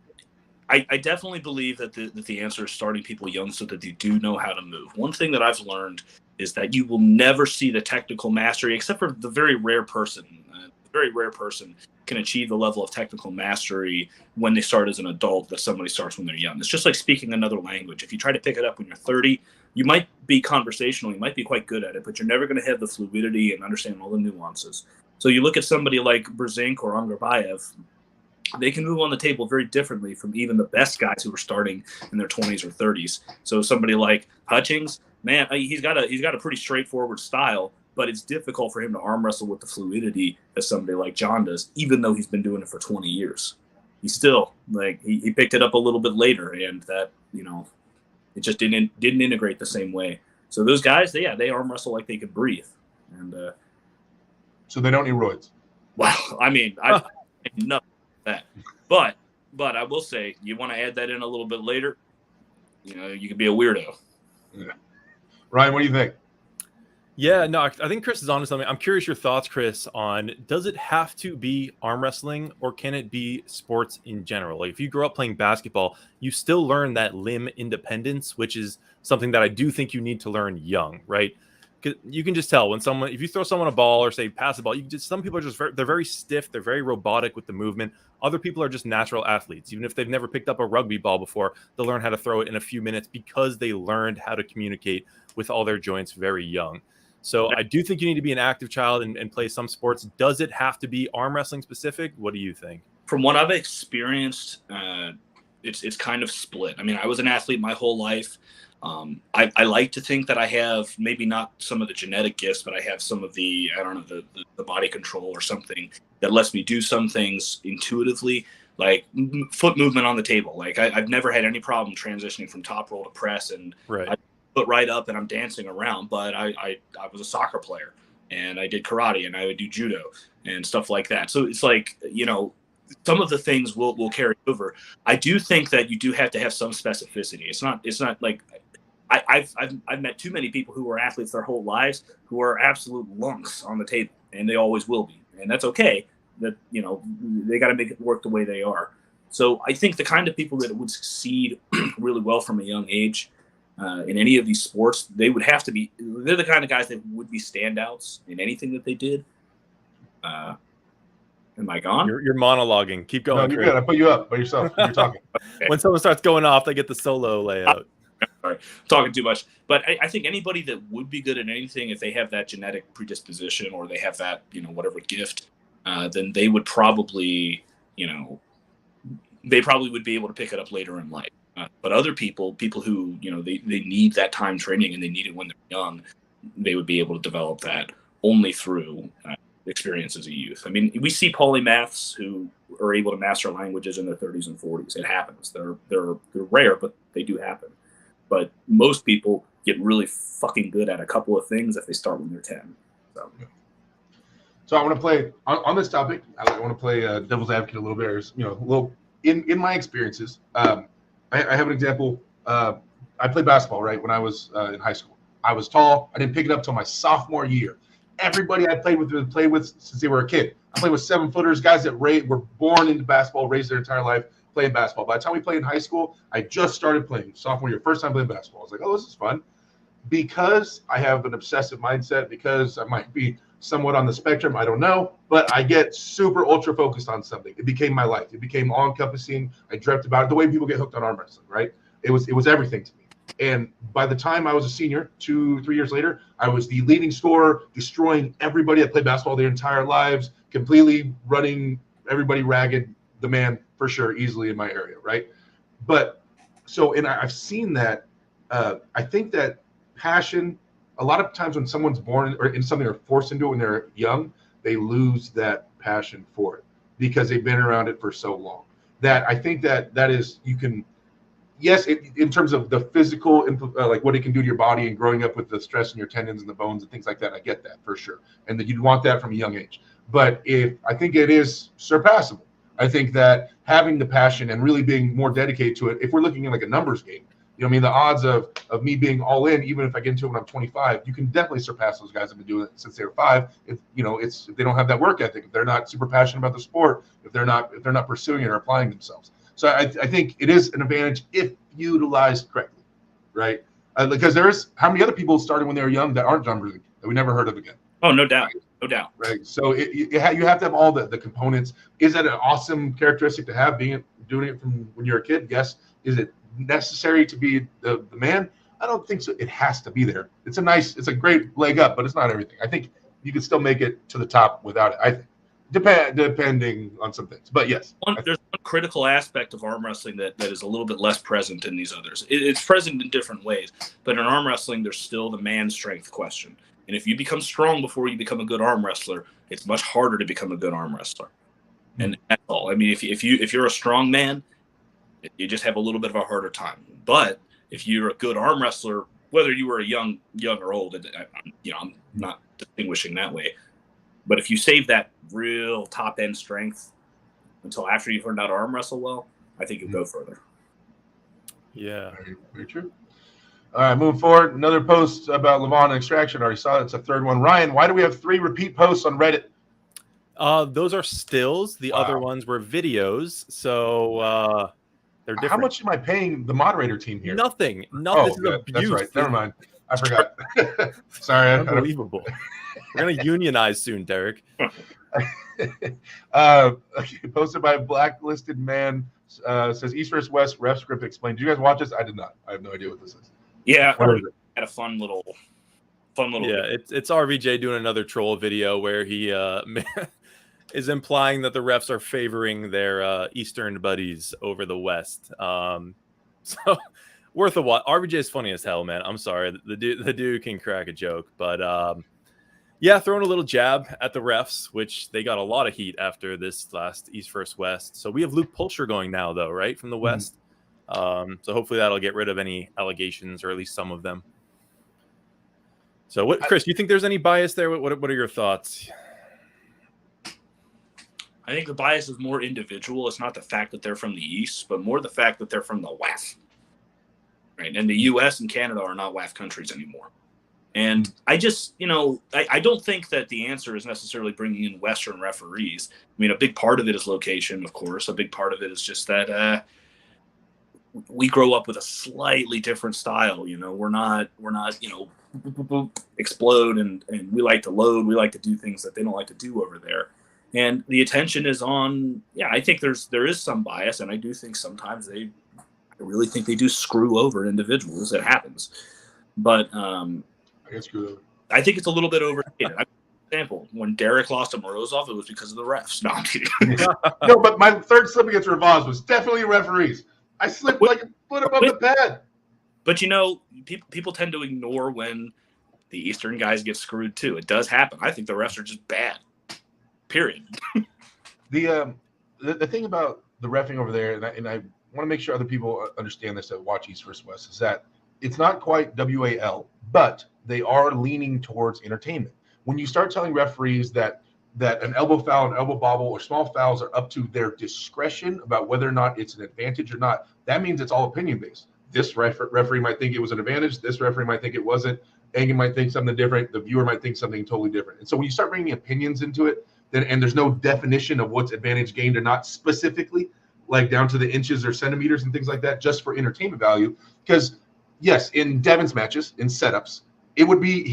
I definitely believe that the answer is starting people young so that they do know how to move. One thing that I've learned is that you will never see the technical mastery, except for the very rare person. Very rare person can achieve the level of technical mastery when they start as an adult that somebody starts when they're young. It's just like speaking another language. If you try to pick it up when you're 30, you might be conversational, you might be quite good at it, but you're never going to have the fluidity and understand all the nuances. So you look at somebody like Brzezinski or Angarbayev, they can move on the table very differently from even the best guys who are starting in their 20s or 30s. So somebody like Hutchings, man, he's got a pretty straightforward style, but it's difficult for him to arm wrestle with the fluidity as somebody like John does, even though he's been doing it for 20 years. He's still like he picked it up a little bit later, and that it just didn't integrate the same way. So those guys, they arm wrestle like they could breathe, and so they don't need roids. Well, I mean, I know that, but I will say, you want to add that in a little bit later, you could be a weirdo. Yeah. Ryan, what do you think? Yeah, no, I think Chris is onto something. I'm curious your thoughts, Chris, on does it have to be arm wrestling or can it be sports in general? Like if you grow up playing basketball, you still learn that limb independence, which is something that I do think you need to learn young, right? Because you can just tell when if you throw someone a ball or say pass the ball, some people are they're very stiff, they're very robotic with the movement. Other people are just natural athletes. Even if they've never picked up a rugby ball before, they'll learn how to throw it in a few minutes because they learned how to communicate with all their joints very young. So I do think you need to be an active child and play some sports. Does it have to be arm wrestling specific? What do you think? From what I've experienced, it's kind of split. I mean, I was an athlete my whole life. I like to think that I have maybe not some of the genetic gifts, but I have some of the, the body control or something that lets me do some things intuitively, like foot movement on the table. Like I've never had any problem transitioning from top roll to press, and right. I put right up and I'm dancing around. But I was a soccer player and I did karate and I would do judo and stuff like that. So it's like, some of the things will carry over. I do think that you do have to have some specificity. It's not like I've met too many people who were athletes their whole lives who are absolute lunks on the table, and they always will be, and that's okay. That they got to make it work the way they are. So I think the kind of people that would succeed really well from a young age in any of these sports, they're the kind of guys that would be standouts in anything that they did. Am I gone? You're monologuing. Keep going. No, you're good. I put you up by yourself. You're talking. Okay. When someone starts going off, they get the solo layout. Sorry, talking too much. But I think anybody that would be good at anything, if they have that genetic predisposition or they have that, whatever gift, then they would probably, they probably would be able to pick it up later in life. But other people who, they need that time training and they need it when they're young, they would be able to develop that only through experience as a youth. I mean, we see polymaths who are able to master languages in their 30s and 40s. It happens. They're rare, but they do happen. But most people get really fucking good at a couple of things if they start when they're 10. So I want to play on this topic. I want to play devil's advocate a little bit. A little in my experiences. I have an example. I played basketball right when I was in high school. I was tall. I didn't pick it up till my sophomore year. Everybody I played with since they were a kid. I played with 7-footers, guys that were born into basketball, raised their entire life playing basketball. By the time we played in high school, I just started playing sophomore year, first time playing basketball. I was like, oh, this is fun. Because I have an obsessive mindset, because I might be somewhat on the spectrum, I don't know, but I get super ultra focused on something. It became my life. It became all encompassing. I dreamt about it, the way people get hooked on arm wrestling, right? It was everything to me. And by the time I was a senior, 2-3 years later, I was the leading scorer, destroying everybody that played basketball their entire lives, completely running everybody ragged, the man for sure, easily in my area, right? But and I've seen that. I think that passion, a lot of times when someone's born or in something or forced into it when they're young, they lose that passion for it because they've been around it for so long. That I think that is, you can, yes, in terms of the physical, like what it can do to your body and growing up with the stress in your tendons and the bones and things like that, I get that for sure. And that you'd want that from a young age. But I think it is surpassable. I think that having the passion and really being more dedicated to it, if we're looking at like a numbers game, You know what I mean? The odds of me being all in, even if I get into it when I'm 25, you can definitely surpass those guys that have been doing it since they were 5. If if they don't have that work ethic, if they're not super passionate about the sport, if they're not pursuing it or applying themselves. So I think it is an advantage if utilized correctly, right? Because there's how many other people started when they were young that aren't John Breathing that we never heard of again. Oh, no doubt. No doubt. Right. So you have to have all the components. Is that an awesome characteristic to have, doing it from when you're a kid? Yes. Is it necessary to be the man? I don't think so. It has to be there. It's a great leg up, but it's not everything. I think you can still make it to the top without it. I think. Depending on some things. But yes. There's one critical aspect of arm wrestling that is a little bit less present in these others. It's present in different ways. But in arm wrestling, there's still the man strength question. And if you become strong before you become a good arm wrestler, it's much harder to become a good arm wrestler. And that's all. I mean, if you're a strong man, you just have a little bit of a harder time. But if you're a good arm wrestler, whether you were young or old, I'm not distinguishing that way. But if you save that real top end strength until after you've learned how to arm wrestle well, I think you'll go further. Yeah. Very, very true. All right, moving forward. Another post about Levon and extraction. Already saw it. It's a third one. Ryan, why do we have 3 repeat posts on Reddit? Those are stills. The other ones were videos. So they're different. How much am I paying the moderator team here? Nothing. Oh, this is abuse. that's right. Never mind. I forgot. Sorry. Unbelievable. We're going to unionize soon, Derek. Okay, posted by a blacklisted man. Says East vs. West ref script explained. Did you guys watch this? I did not. I have no idea what this is. Yeah, I had a fun little. Yeah, it's RVJ doing another troll video where he is implying that the refs are favoring their Eastern buddies over the West. So worth a watch. RVJ is funny as hell, man. I'm sorry, the dude can crack a joke, but yeah, throwing a little jab at the refs, which they got a lot of heat after this last East vs. West. So we have Luke Pulcher going now, though, right, from the West. So hopefully that'll get rid of any allegations, or at least some of them. So, Chris, do you think there's any bias there? What are your thoughts? I think the bias is more individual. It's not the fact that they're from the East, but more the fact that they're from the West. Right? And the U.S. and Canada are not WAF countries anymore. And I just, I don't think that the answer is necessarily bringing in Western referees. I mean, a big part of it is location, of course. A big part of it is just that we grow up with a slightly different style. We're not, explode and we like to load. We like to do things that they don't like to do over there. And the attention is on, I think there is some bias. And I do think sometimes I really think they do screw over individuals. It happens. But, I think it's a little bit overrated. For example, when Derek lost to Morozov, it was because of the refs. No, I'm kidding. No, but my third slip against Ravaz was definitely referees. I slipped like a foot above the pad. But people tend to ignore when the Eastern guys get screwed too. It does happen. I think the refs are just bad. Period. The thing about the reffing over there, and I want to make sure other people understand this that watch East vs. West, is that it's not quite WAL, but they are leaning towards entertainment. When you start telling referees that an elbow foul, an elbow bobble, or small fouls are up to their discretion about whether or not it's an advantage or not, that means it's all opinion-based. This referee might think it was an advantage. This referee might think it wasn't. Engen might think something different. The viewer might think something totally different. And so when you start bringing opinions into it, and there's no definition of what's advantage gained or not specifically, like down to the inches or centimeters and things like that, just for entertainment value, because yes, in Devin's matches, in setups, he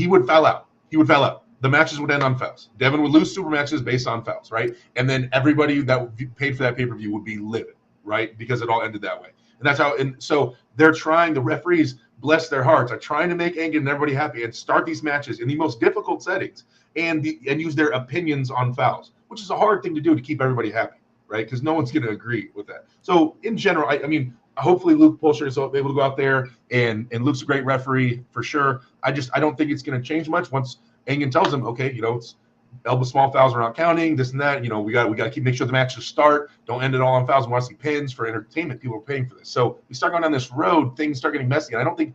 would foul out. The matches would end on fouls. Devin would lose super matches based on fouls, right? And then everybody that paid for that pay-per-view would be livid, right? Because it all ended that way. And that's how, and so they're trying, the referees, bless their hearts, are trying to make Engen and everybody happy and start these matches in the most difficult settings and use their opinions on fouls, which is a hard thing to do to keep everybody happy, right? Because no one's going to agree with that. So in general, I mean, hopefully Luke Pulcher is able to go out there and Luke's a great referee for sure. I don't think it's going to change much once Engen tells him, okay, it's elbow small fouls are not counting, this and that. We got to make sure the matches start. Don't end it all on fouls. We want to see pins for entertainment. People are paying for this. So we start going down this road, things start getting messy. And I don't think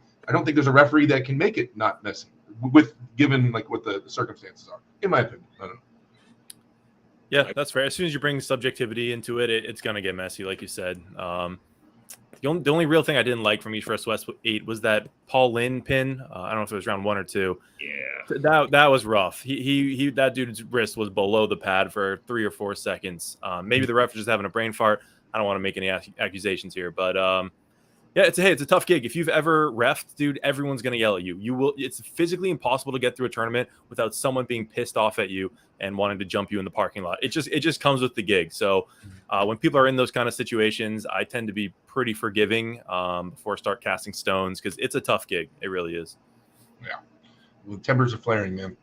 there's a referee that can make it not messy given like what the circumstances are, in my opinion. I don't know. Yeah, that's fair. As soon as you bring subjectivity into it, it's going to get messy, like you said. The only real thing I didn't like from East vs. West 8 was that Paul Lynn pin. I don't know if it was round 1 or 2. Yeah, that was rough. He that dude's wrist was below the pad for 3 or 4 seconds. Maybe the ref was just having a brain fart. I don't want to make any accusations here, but yeah, it's a tough gig. If you've ever reffed, dude, everyone's gonna yell at you. It's physically impossible to get through a tournament without someone being pissed off at you and wanting to jump you in the parking lot. It just comes with the gig. So when people are in those kind of situations, I tend to be pretty forgiving before I start casting stones, because it's a tough gig. It really is. Yeah, well, tempers are flaring, man.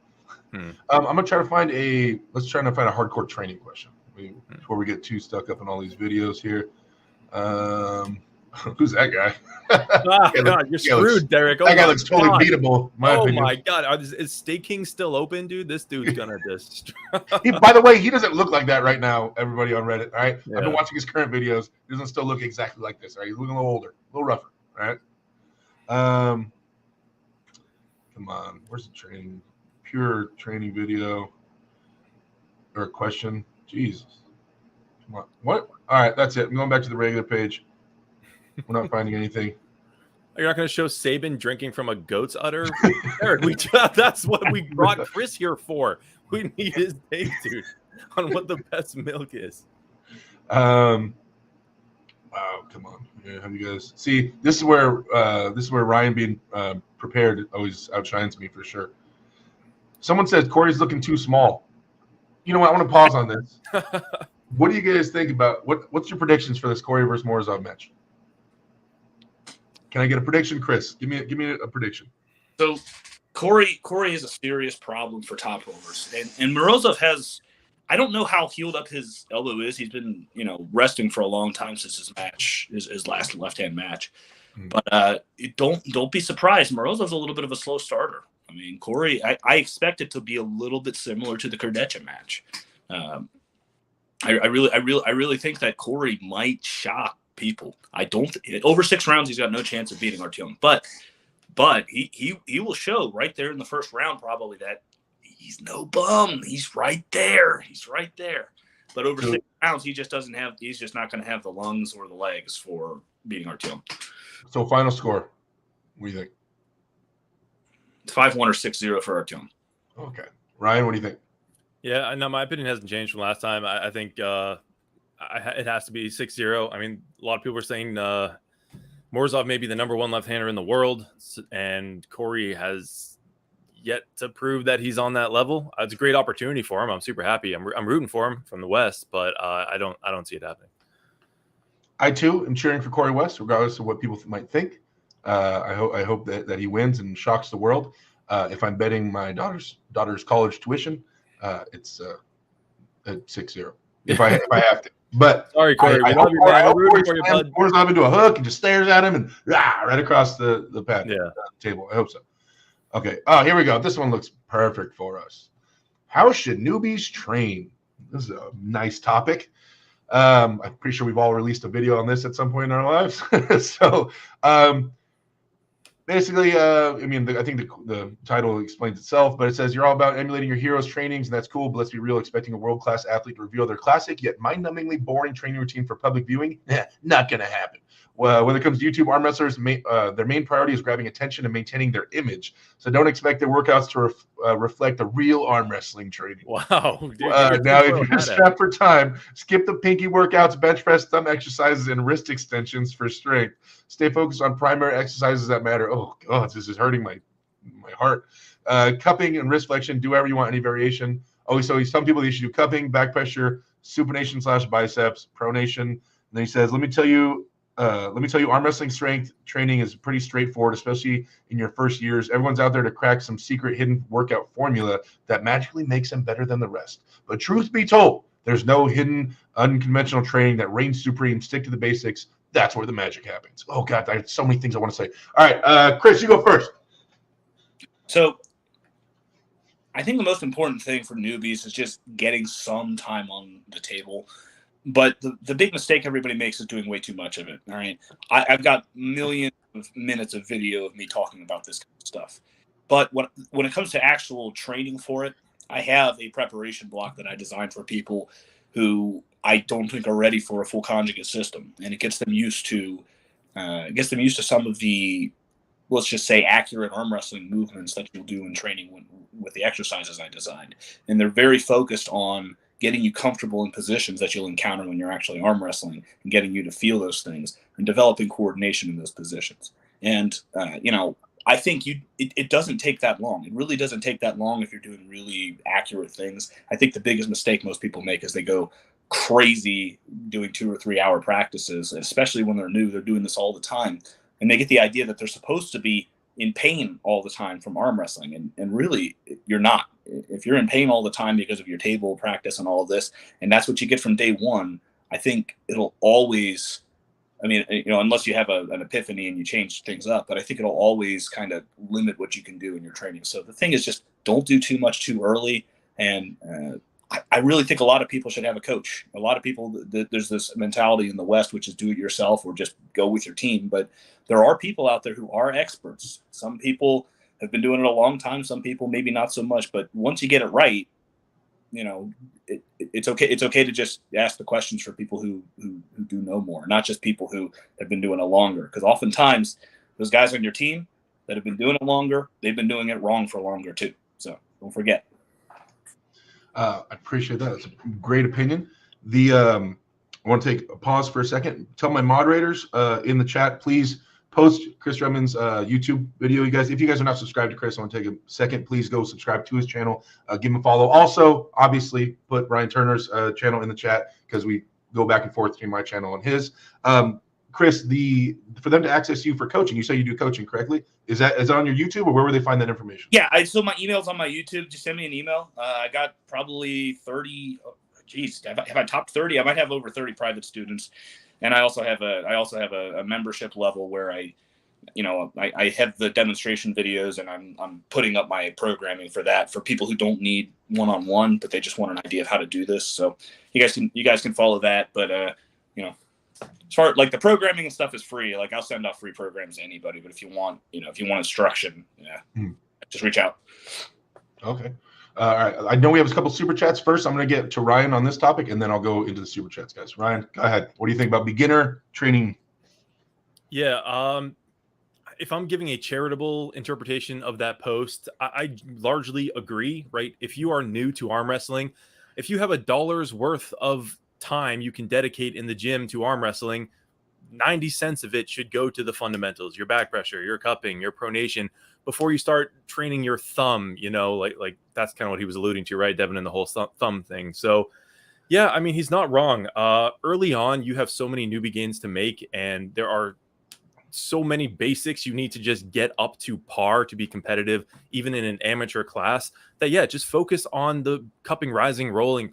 I'm gonna try to find a hardcore training question before we get too stuck up in all these videos here. Who's that guy? God, you're screwed, Derek. That guy looks totally beatable. Oh my God, is Stake King still open, dude? This dude's gonna just. By the way, he doesn't look like that right now. Everybody on Reddit, all right? Yeah. I've been watching his current videos. He doesn't still look exactly like this. All right, he's looking a little older, a little rougher. All right. Come on, where's the pure training video or question? Jesus. Come on. What? All right, that's it. I'm going back to the regular page. We're not finding anything. You're not going to show Saban drinking from a goat's udder? Eric, that's what we brought Chris here for. We need his take, dude, on what the best milk is. Wow, come on. Yeah, have you guys see? This is where Ryan being prepared always outshines me for sure. Someone says Corey's looking too small. You know what? I want to pause on this. What do you guys think about what's your predictions for this Corey versus Morozov match? Can I get a prediction, Chris? Give me a prediction. So Corey is a serious problem for top rovers, and Morozov has. I don't know how healed up his elbow is. He's been resting for a long time since his match, his last left-hand match. But don't be surprised. Morozov's a little bit of a slow starter. I mean, Corey, I expect it to be a little bit similar to the Kardechin match. I really think that Corey might shock people. I don't over 6 rounds he's got no chance of beating Artyom, but he will show right there in the first round probably that he's no bum. He's right there. But over 6 rounds he's just not going to have the lungs or the legs for beating Artyom. So final score, what do you think? It's 5-1 or 6-0 for Artyom. Okay, Ryan, what do you think? Yeah, no, my opinion hasn't changed from last time. I think it has to be 6-0. I mean, a lot of people are saying Morozov may be the number 1 left-hander in the world, and Corey has yet to prove that he's on that level. It's a great opportunity for him. I'm super happy. I'm rooting for him from the West, but I don't see it happening. I too am cheering for Corey West, regardless of what people might think. I hope that he wins and shocks the world. If I'm betting my daughter's college tuition, it's at 6-0. If I have to. But sorry, Corey. I hope Morozov into a hook and just stares at him and right across the pad table. I hope so. Okay. Oh, here we go. This one looks perfect for us. How should newbies train? This is a nice topic. I'm pretty sure we've all released a video on this at some point in our lives. So basically, I think the title explains itself, but it says you're all about emulating your heroes' trainings, and that's cool, but let's be real, expecting a world-class athlete to reveal their classic yet mind-numbingly boring training routine for public viewing? Not going to happen. Well, when it comes to YouTube arm wrestlers, their main priority is grabbing attention and maintaining their image. So don't expect their workouts to reflect the real arm wrestling training. Wow. Dude, now, if you're strapped for time, skip the pinky workouts, bench press, thumb exercises, and wrist extensions for strength. Stay focused on primary exercises that matter. Oh, God, this is hurting my heart. Cupping and wrist flexion, do whatever you want, any variation. Oh, so some people, they should do cupping, back pressure, supination / biceps, pronation. And then he says, let me tell you, arm wrestling strength training is pretty straightforward, especially in your first years. Everyone's out there to crack some secret hidden workout formula that magically makes them better than the rest. But truth be told, there's no hidden unconventional training that reigns supreme. Stick to the basics. That's where the magic happens. Oh, God, I have so many things I want to say. All right, Chris, you go first. So I think the most important thing for newbies is just getting some time on the table. But the big mistake everybody makes is doing way too much of it. All right. I've got millions of minutes of video of me talking about this kind of stuff. But when it comes to actual training for it, I have a preparation block that I designed for people who I don't think are ready for a full conjugate system. And it gets them used to gets them used to some of the, let's just say, accurate arm wrestling movements that you'll do in training with the exercises I designed. And they're very focused on getting you comfortable in positions that you'll encounter when you're actually arm wrestling, and getting you to feel those things and developing coordination in those positions. And, I think it doesn't take that long. It really doesn't take that long if you're doing really accurate things. I think the biggest mistake most people make is they go crazy doing 2 or 3 hour practices, especially when they're new. They're doing this all the time, and they get the idea that they're supposed to be in pain all the time from arm wrestling, and really you're not. If you're in pain all the time because of your table practice and all of this, and that's what you get from day one, I think it'll always, unless you have an epiphany and you change things up, but I think it'll always kind of limit what you can do in your training. So the thing is, just don't do too much too early. And I really think a lot of people should have a coach. A lot of people, there's this mentality in the West, which is do it yourself or just go with your team. But there are people out there who are experts. Some people have been doing it a long time. Some people maybe not so much. But once you get it right, it's okay. It's okay to just ask the questions for people who do know more, not just people who have been doing it longer. Because oftentimes those guys on your team that have been doing it longer, they've been doing it wrong for longer too. So don't forget. I appreciate that. That's a great opinion. I want to take a pause for a second. Tell my moderators in the chat, please post Chris Drummond's YouTube video. You guys, if you guys are not subscribed to Chris, I want to take a second. Please go subscribe to his channel. Give him a follow. Also, obviously, put Ryan Turner's channel in the chat, because we go back and forth between my channel and his. Chris, for them to access you for coaching, you say you do coaching, correctly? Is it on your YouTube, or where would they find that information? Yeah, so my email's on my YouTube. Just send me an email. I got probably 30. Have I topped 30? I might have over 30 private students, and I also have a membership level where I have the demonstration videos, and I'm putting up my programming for that, for people who don't need one-on-one, but they just want an idea of how to do this. So you guys can follow that, but as far like the programming and stuff is free. Like, I'll send out free programs to anybody, but if you want instruction, just reach out. Okay. All right. I know we have a couple super chats. First, I'm going to get to Ryan on this topic, and then I'll go into the super chats, guys. Ryan, go ahead. What do you think about beginner training? Yeah. If I'm giving a charitable interpretation of that post, I largely agree, right? If you are new to arm wrestling, if you have $1 worth of time you can dedicate in the gym to arm wrestling, 90 cents of it should go to the fundamentals, your back pressure, your cupping, your pronation, before you start training your thumb, like that's kind of what he was alluding to, right, Devin, and the whole thumb thing. So yeah, I mean, he's not wrong. Early on, you have so many newbie gains to make, and there are so many basics you need to just get up to par to be competitive, even in an amateur class, that, just focus on the cupping, rising, rolling,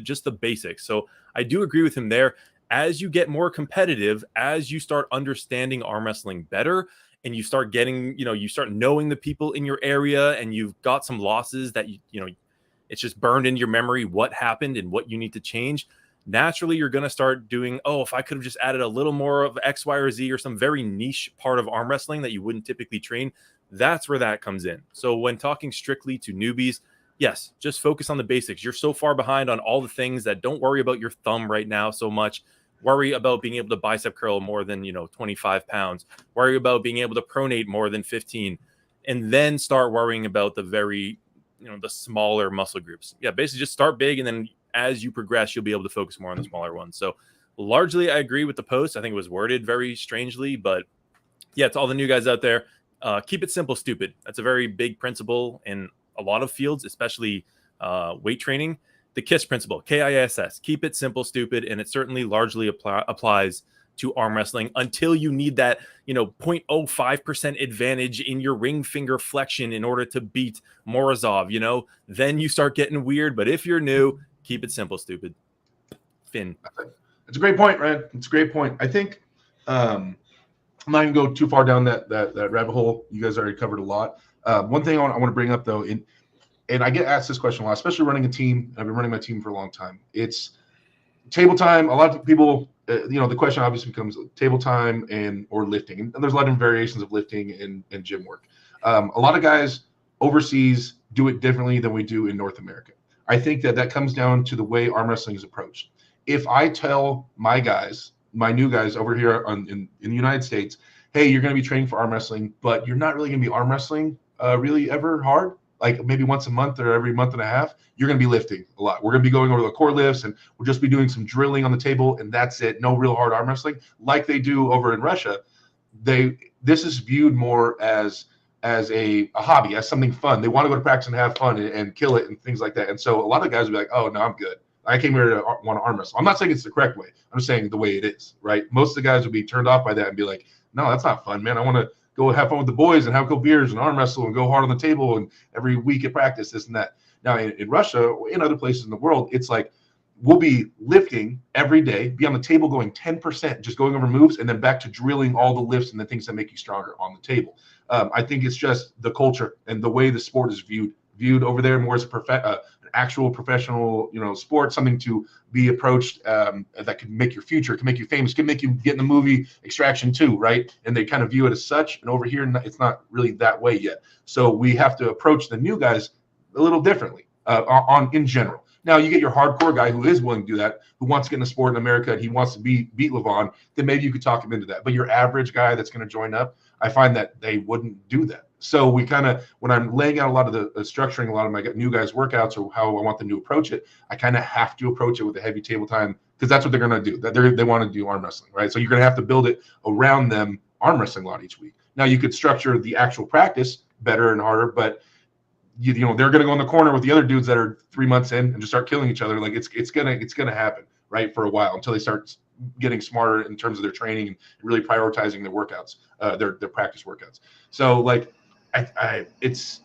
just the basics. So I do agree with him there. As you get more competitive, as you start understanding arm wrestling better, and you start getting, you start knowing the people in your area, and you've got some losses that it's just burned into your memory what happened and what you need to change. Naturally, you're going to start doing, if I could have just added a little more of X, Y, or Z, or some very niche part of arm wrestling that you wouldn't typically train. That's where that comes in. So when talking strictly to newbies, yes, just focus on the basics. You're so far behind on all the things that don't worry about your thumb right now so much. Worry about being able to bicep curl more than, 25 pounds. Worry about being able to pronate more than 15. And then start worrying about the very, the smaller muscle groups. Yeah, basically just start big, and then as you progress, you'll be able to focus more on the smaller ones. So largely, I agree with the post. I think it was worded very strangely, but yeah, to all the new guys out there, keep it simple, stupid. That's a very big principle in a lot of fields, especially weight training. The KISS principle, KISS, keep it simple, stupid. And it certainly largely applies to arm wrestling until you need that, 0.05% advantage in your ring finger flexion in order to beat Morozov, then you start getting weird. But if you're new, keep it simple, stupid. Finn. It's a great point, Ryan. It's a great point. I think I'm not going to go too far down that rabbit hole. You guys already covered a lot. One thing I want to bring up, though, and I get asked this question a lot, especially running a team. I've been running my team for a long time. It's table time. A lot of people, the question obviously becomes table time or lifting. And there's a lot of variations of lifting and gym work. A lot of guys overseas do it differently than we do in North America. I think that comes down to the way arm wrestling is approached. If I tell my guys my new guys over here in the United States, hey, you're going to be training for arm wrestling, but you're not really going to be arm wrestling really ever hard. Like maybe once a month or every month and a half, you're going to be lifting a lot. We're going to be going over the core lifts, and we'll just be doing some drilling on the table, and that's it. No real hard arm wrestling like they do over in Russia. This is viewed more as a hobby, as something fun. They want to go to practice and have fun and kill it and things like that. And so a lot of guys will be like, oh, no, I'm good. I came here to want to arm wrestle. I'm not saying it's the correct way. I'm just saying the way it is, right? Most of the guys will be turned off by that and be like, no, that's not fun, man. I want to go have fun with the boys and have a couple beers and arm wrestle and go hard on the table and every week at practice, this and that. Now, in Russia or in other places in the world, it's like we'll be lifting every day, be on the table going 10%, just going over moves, and then back to drilling all the lifts and the things that make you stronger on the table. I think it's just the culture and the way the sport is viewed over there more as an actual professional, sport, something to be approached that could make your future, can make you famous, can make you get in the movie Extraction 2, right? And they kind of view it as such. And over here, it's not really that way yet. So we have to approach the new guys a little differently in general. Now, you get your hardcore guy who is willing to do that, who wants to get in the sport in America, and he wants to beat Levon, then maybe you could talk him into that. But your average guy that's going to join up, I find that they wouldn't do that. So we kind of, when I'm laying out a lot of the structuring, a lot of my new guys' workouts or how I want them to approach it, I kind of have to approach it with a heavy table time because that's what they're going to do. They want to do arm wrestling, right? So you're going to have to build it around them arm wrestling a lot each week. Now, you could structure the actual practice better and harder, but they're going to go in the corner with the other dudes that are 3 months in and just start killing each other. Like it's gonna happen, right, for a while until they start getting smarter in terms of their training and really prioritizing their workouts, their practice workouts. So like, it's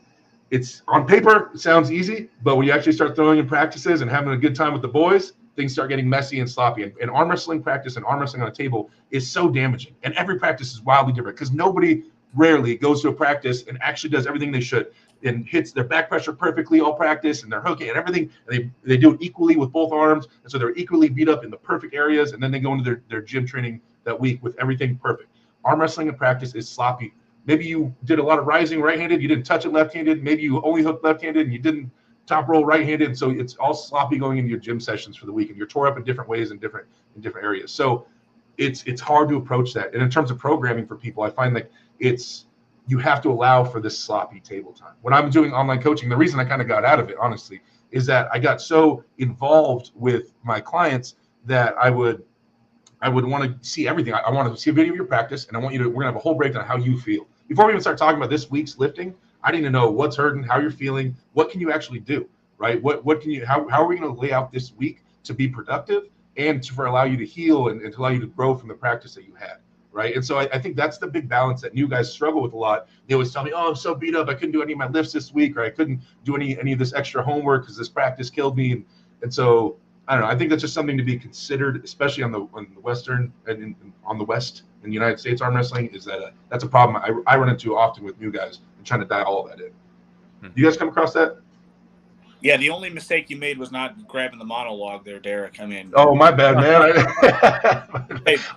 on paper it sounds easy, but when you actually start throwing in practices and having a good time with the boys, things start getting messy and sloppy. And arm wrestling practice and arm wrestling on a table is so damaging. And every practice is wildly different because nobody rarely goes to a practice and actually does everything they should and hits their back pressure perfectly all practice and they're hooking and everything. And they do it equally with both arms. And so they're equally beat up in the perfect areas. And then they go into their gym training that week with everything perfect. Arm wrestling in practice is sloppy. Maybe you did a lot of rising right-handed. You didn't touch it left-handed. Maybe you only hooked left-handed and you didn't top roll right-handed. So it's all sloppy going into your gym sessions for the week. And you're tore up in different ways in different areas. So it's hard to approach that. And in terms of programming for people, I find like you have to allow for this sloppy table time. When I'm doing online coaching, the reason I kind of got out of it, honestly, is that I got so involved with my clients that I would want to see everything. I want to see a video of your practice, and we're going to have a whole breakdown of how you feel. Before we even start talking about this week's lifting, I need to know what's hurting, how you're feeling, what can you actually do, right? What can you, how are we going to lay out this week to be productive and to allow you to heal and to allow you to grow from the practice that you had. Right. And so I think that's the big balance that new guys struggle with a lot. They always tell me, oh, I'm so beat up. I couldn't do any of my lifts this week, or I couldn't do any of this extra homework because this practice killed me. And so I don't know. I think that's just something to be considered, especially on the Western and on the West in the United States arm wrestling, is that that's a problem I run into often with new guys and trying to dial all that in. Do you guys come across that? Yeah, the only mistake you made was not grabbing the monologue there, Derek. I mean, oh, my bad, man.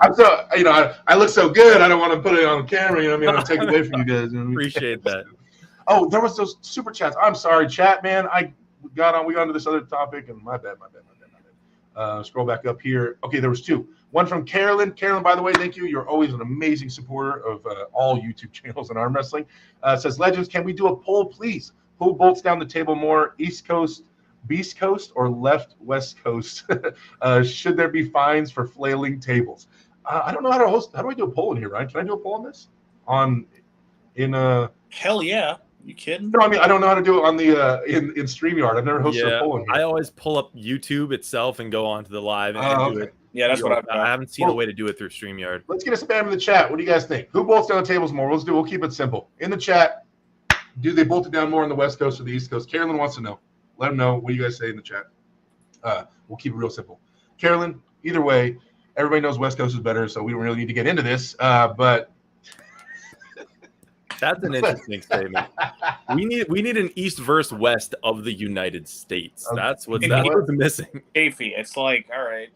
I'm so, I look so good. I don't want to put it on camera. I'm take it away from you guys. Appreciate that. Oh, there was those super chats. I'm sorry, chat, man. We got onto this other topic, and my bad. Scroll back up here. Okay, there was two. One from Carolyn. Carolyn, by the way, thank you. You're always an amazing supporter of all YouTube channels in arm wrestling. Says, Legends, can we do a poll, please? Who bolts down the table more, East Coast, Beast Coast, or left West Coast? Should there be fines for flailing tables? I don't know how to host. How do I do a poll in here, Ryan? Can I do a poll on this? Hell yeah. You kidding? No, I mean I don't know how to do it on the in StreamYard. I've never hosted a poll in here. I always pull up YouTube itself and go on to the live and do it. Yeah, that's what I haven't seen a way to do it through StreamYard. Let's get a spam in the chat. What do you guys think? Who bolts down the tables more? We'll keep it simple. In the chat, do they bolt it down more on the West Coast or the East Coast? Carolyn wants to know. Let them know. What do you guys say in the chat? We'll keep it real simple. Carolyn, either way, everybody knows West Coast is better, so we don't really need to get into this. But that's an interesting statement. We need an East versus West of the United States. That's what's missing. Chafee. It's like, all right.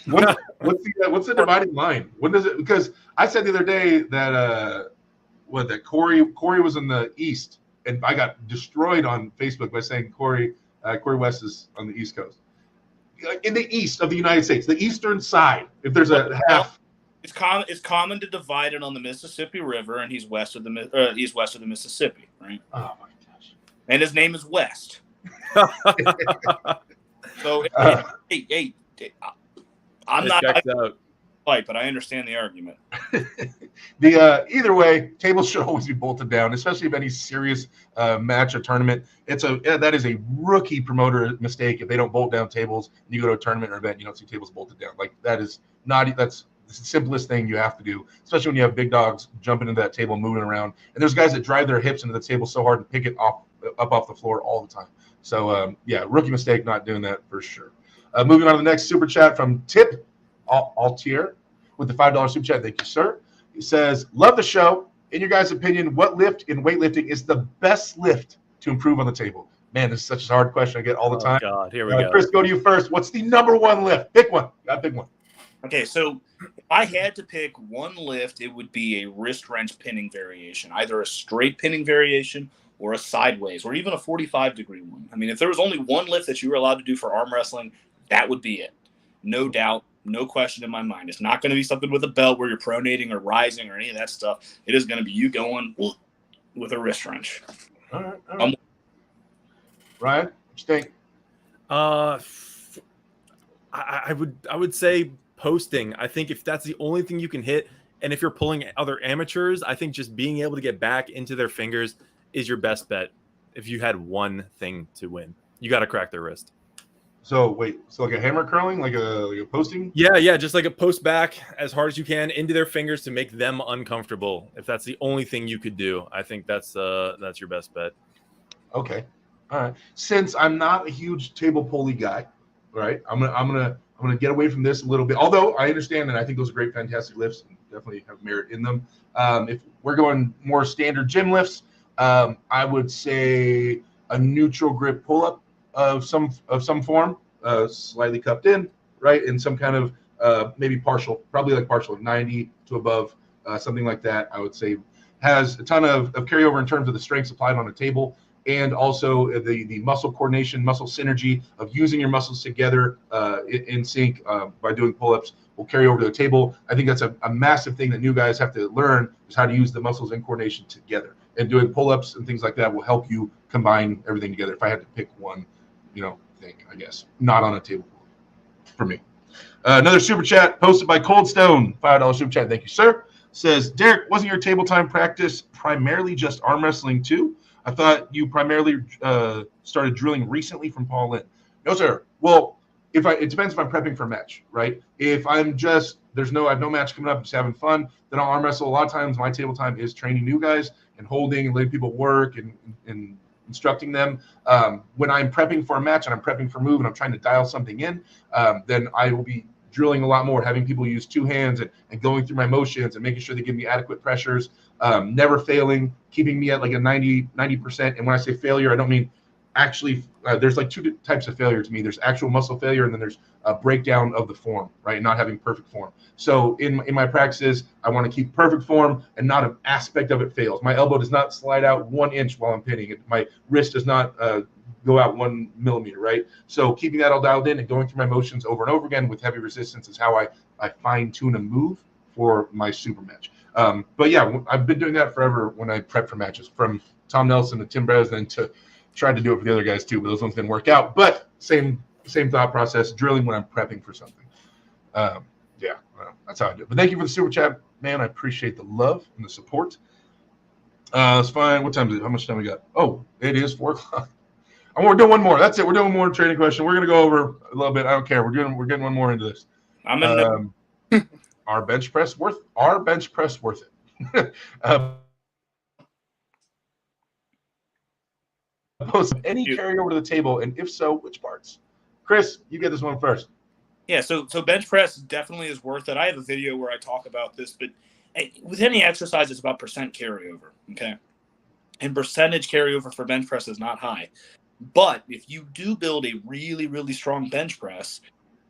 What's the dividing line? When does it? Because I said the other day that that Corey was in the East, and I got destroyed on Facebook by saying Corey West is on the East Coast. in the east of the United States, the eastern side. If there's a half, it's common to divide it on the Mississippi River, and he's west of the Mississippi, right? Oh my gosh! And his name is West. So hey, I'm not fight, but I understand the argument. Either way, tables should always be bolted down, especially if any serious match or tournament. That is a rookie promoter mistake if they don't bolt down tables. And you go to a tournament or event, you don't see tables bolted down. Like that's the simplest thing you have to do, especially when you have big dogs jumping into that table, moving around. And there's guys that drive their hips into the table so hard and pick it up off the floor all the time. So rookie mistake not doing that for sure. Moving on to the next super chat from Tip Altier with the $5 super chat. Thank you, sir. He says, love the show. In your guys' opinion, what lift in weightlifting is the best lift to improve on the table? Man, this is such a hard question I get all the time. Oh, God. Here we go. Chris, go to you first. What's the number one lift? Pick one. Got to pick one. Okay, so if I had to pick one lift, it would be a wrist wrench pinning variation, either a straight pinning variation or a sideways or even a 45-degree one. I mean, if there was only one lift that you were allowed to do for arm wrestling, that would be it. No doubt. No question in my mind. It's not going to be something with a belt where you're pronating or rising or any of that stuff. It is going to be you going with a wrist wrench. All right. Ryan, what you think? I would say posting. I think if that's the only thing you can hit, and if you're pulling other amateurs, I think just being able to get back into their fingers is your best bet. If you had one thing to win, you got to crack their wrist. So wait, like a hammer curling, like a posting? Yeah, just like a post back as hard as you can into their fingers to make them uncomfortable. If that's the only thing you could do, I think that's your best bet. Okay, all right. Since I'm not a huge table pulley guy, right? I'm gonna get away from this a little bit. Although I understand and I think those are great, fantastic lifts and definitely have merit in them. If we're going more standard gym lifts, I would say a neutral grip pull up of some form, slightly cupped in, right, and some kind of maybe partial, probably like partial, 90 to above, something like that. I would say has a ton of carryover in terms of the strength applied on a table, and also the muscle coordination, muscle synergy of using your muscles together in sync by doing pull-ups will carry over to the table. I think that's a massive thing that new guys have to learn, is how to use the muscles in coordination together. And doing pull-ups and things like that will help you combine everything together. If I had to pick one, thing, I guess, not on a table for me. Another super chat posted by Cold Stone, $5 super chat. Thank you, sir. Says, Derek, wasn't your table time practice primarily just arm wrestling too? I thought you primarily started drilling recently from Paul Lynn. No, sir. Well, it depends if I'm prepping for a match, right? If I'm I have no match coming up, just having fun, then I'll arm wrestle. A lot of times my table time is training new guys and holding and letting people work and instructing them. When I'm prepping for a match and I'm prepping for a move and I'm trying to dial something in, then I will be drilling a lot more, having people use two hands and going through my motions and making sure they give me adequate pressures, never failing, keeping me at like a 90%. And when I say failure, I don't mean actually, there's like two types of failure to me. There's actual muscle failure, and then there's a breakdown of the form, right? Not having perfect form. So in my practices, I want to keep perfect form and not an aspect of it fails. My elbow does not slide out 1 inch while I'm pinning. My wrist does not go out 1 millimeter, right? So keeping that all dialed in and going through my motions over and over again with heavy resistance is how I fine tune a move for my super match. But yeah, I've been doing that forever when I prep for matches, from Tom Nelson to Tim Bresnan to tried to do it for the other guys too, but those ones didn't work out. But same thought process, drilling when I'm prepping for something. That's how I do it. But thank you for the super chat, man. I appreciate the love and the support. It's fine. What time is it? How much time we got? Oh, it is 4 o'clock. And we're doing one more. That's it. We're doing one more training question. We're gonna go over a little bit. I don't care. We're getting one more into this. I'm in Our bench press worth it. Post any carryover to the table, and if so, which parts? Chris, you get this one first. Yeah, so bench press definitely is worth it. I have a video where I talk about this, but with any exercise, it's about percent carryover, okay? And percentage carryover for bench press is not high. But if you do build a really, really strong bench press,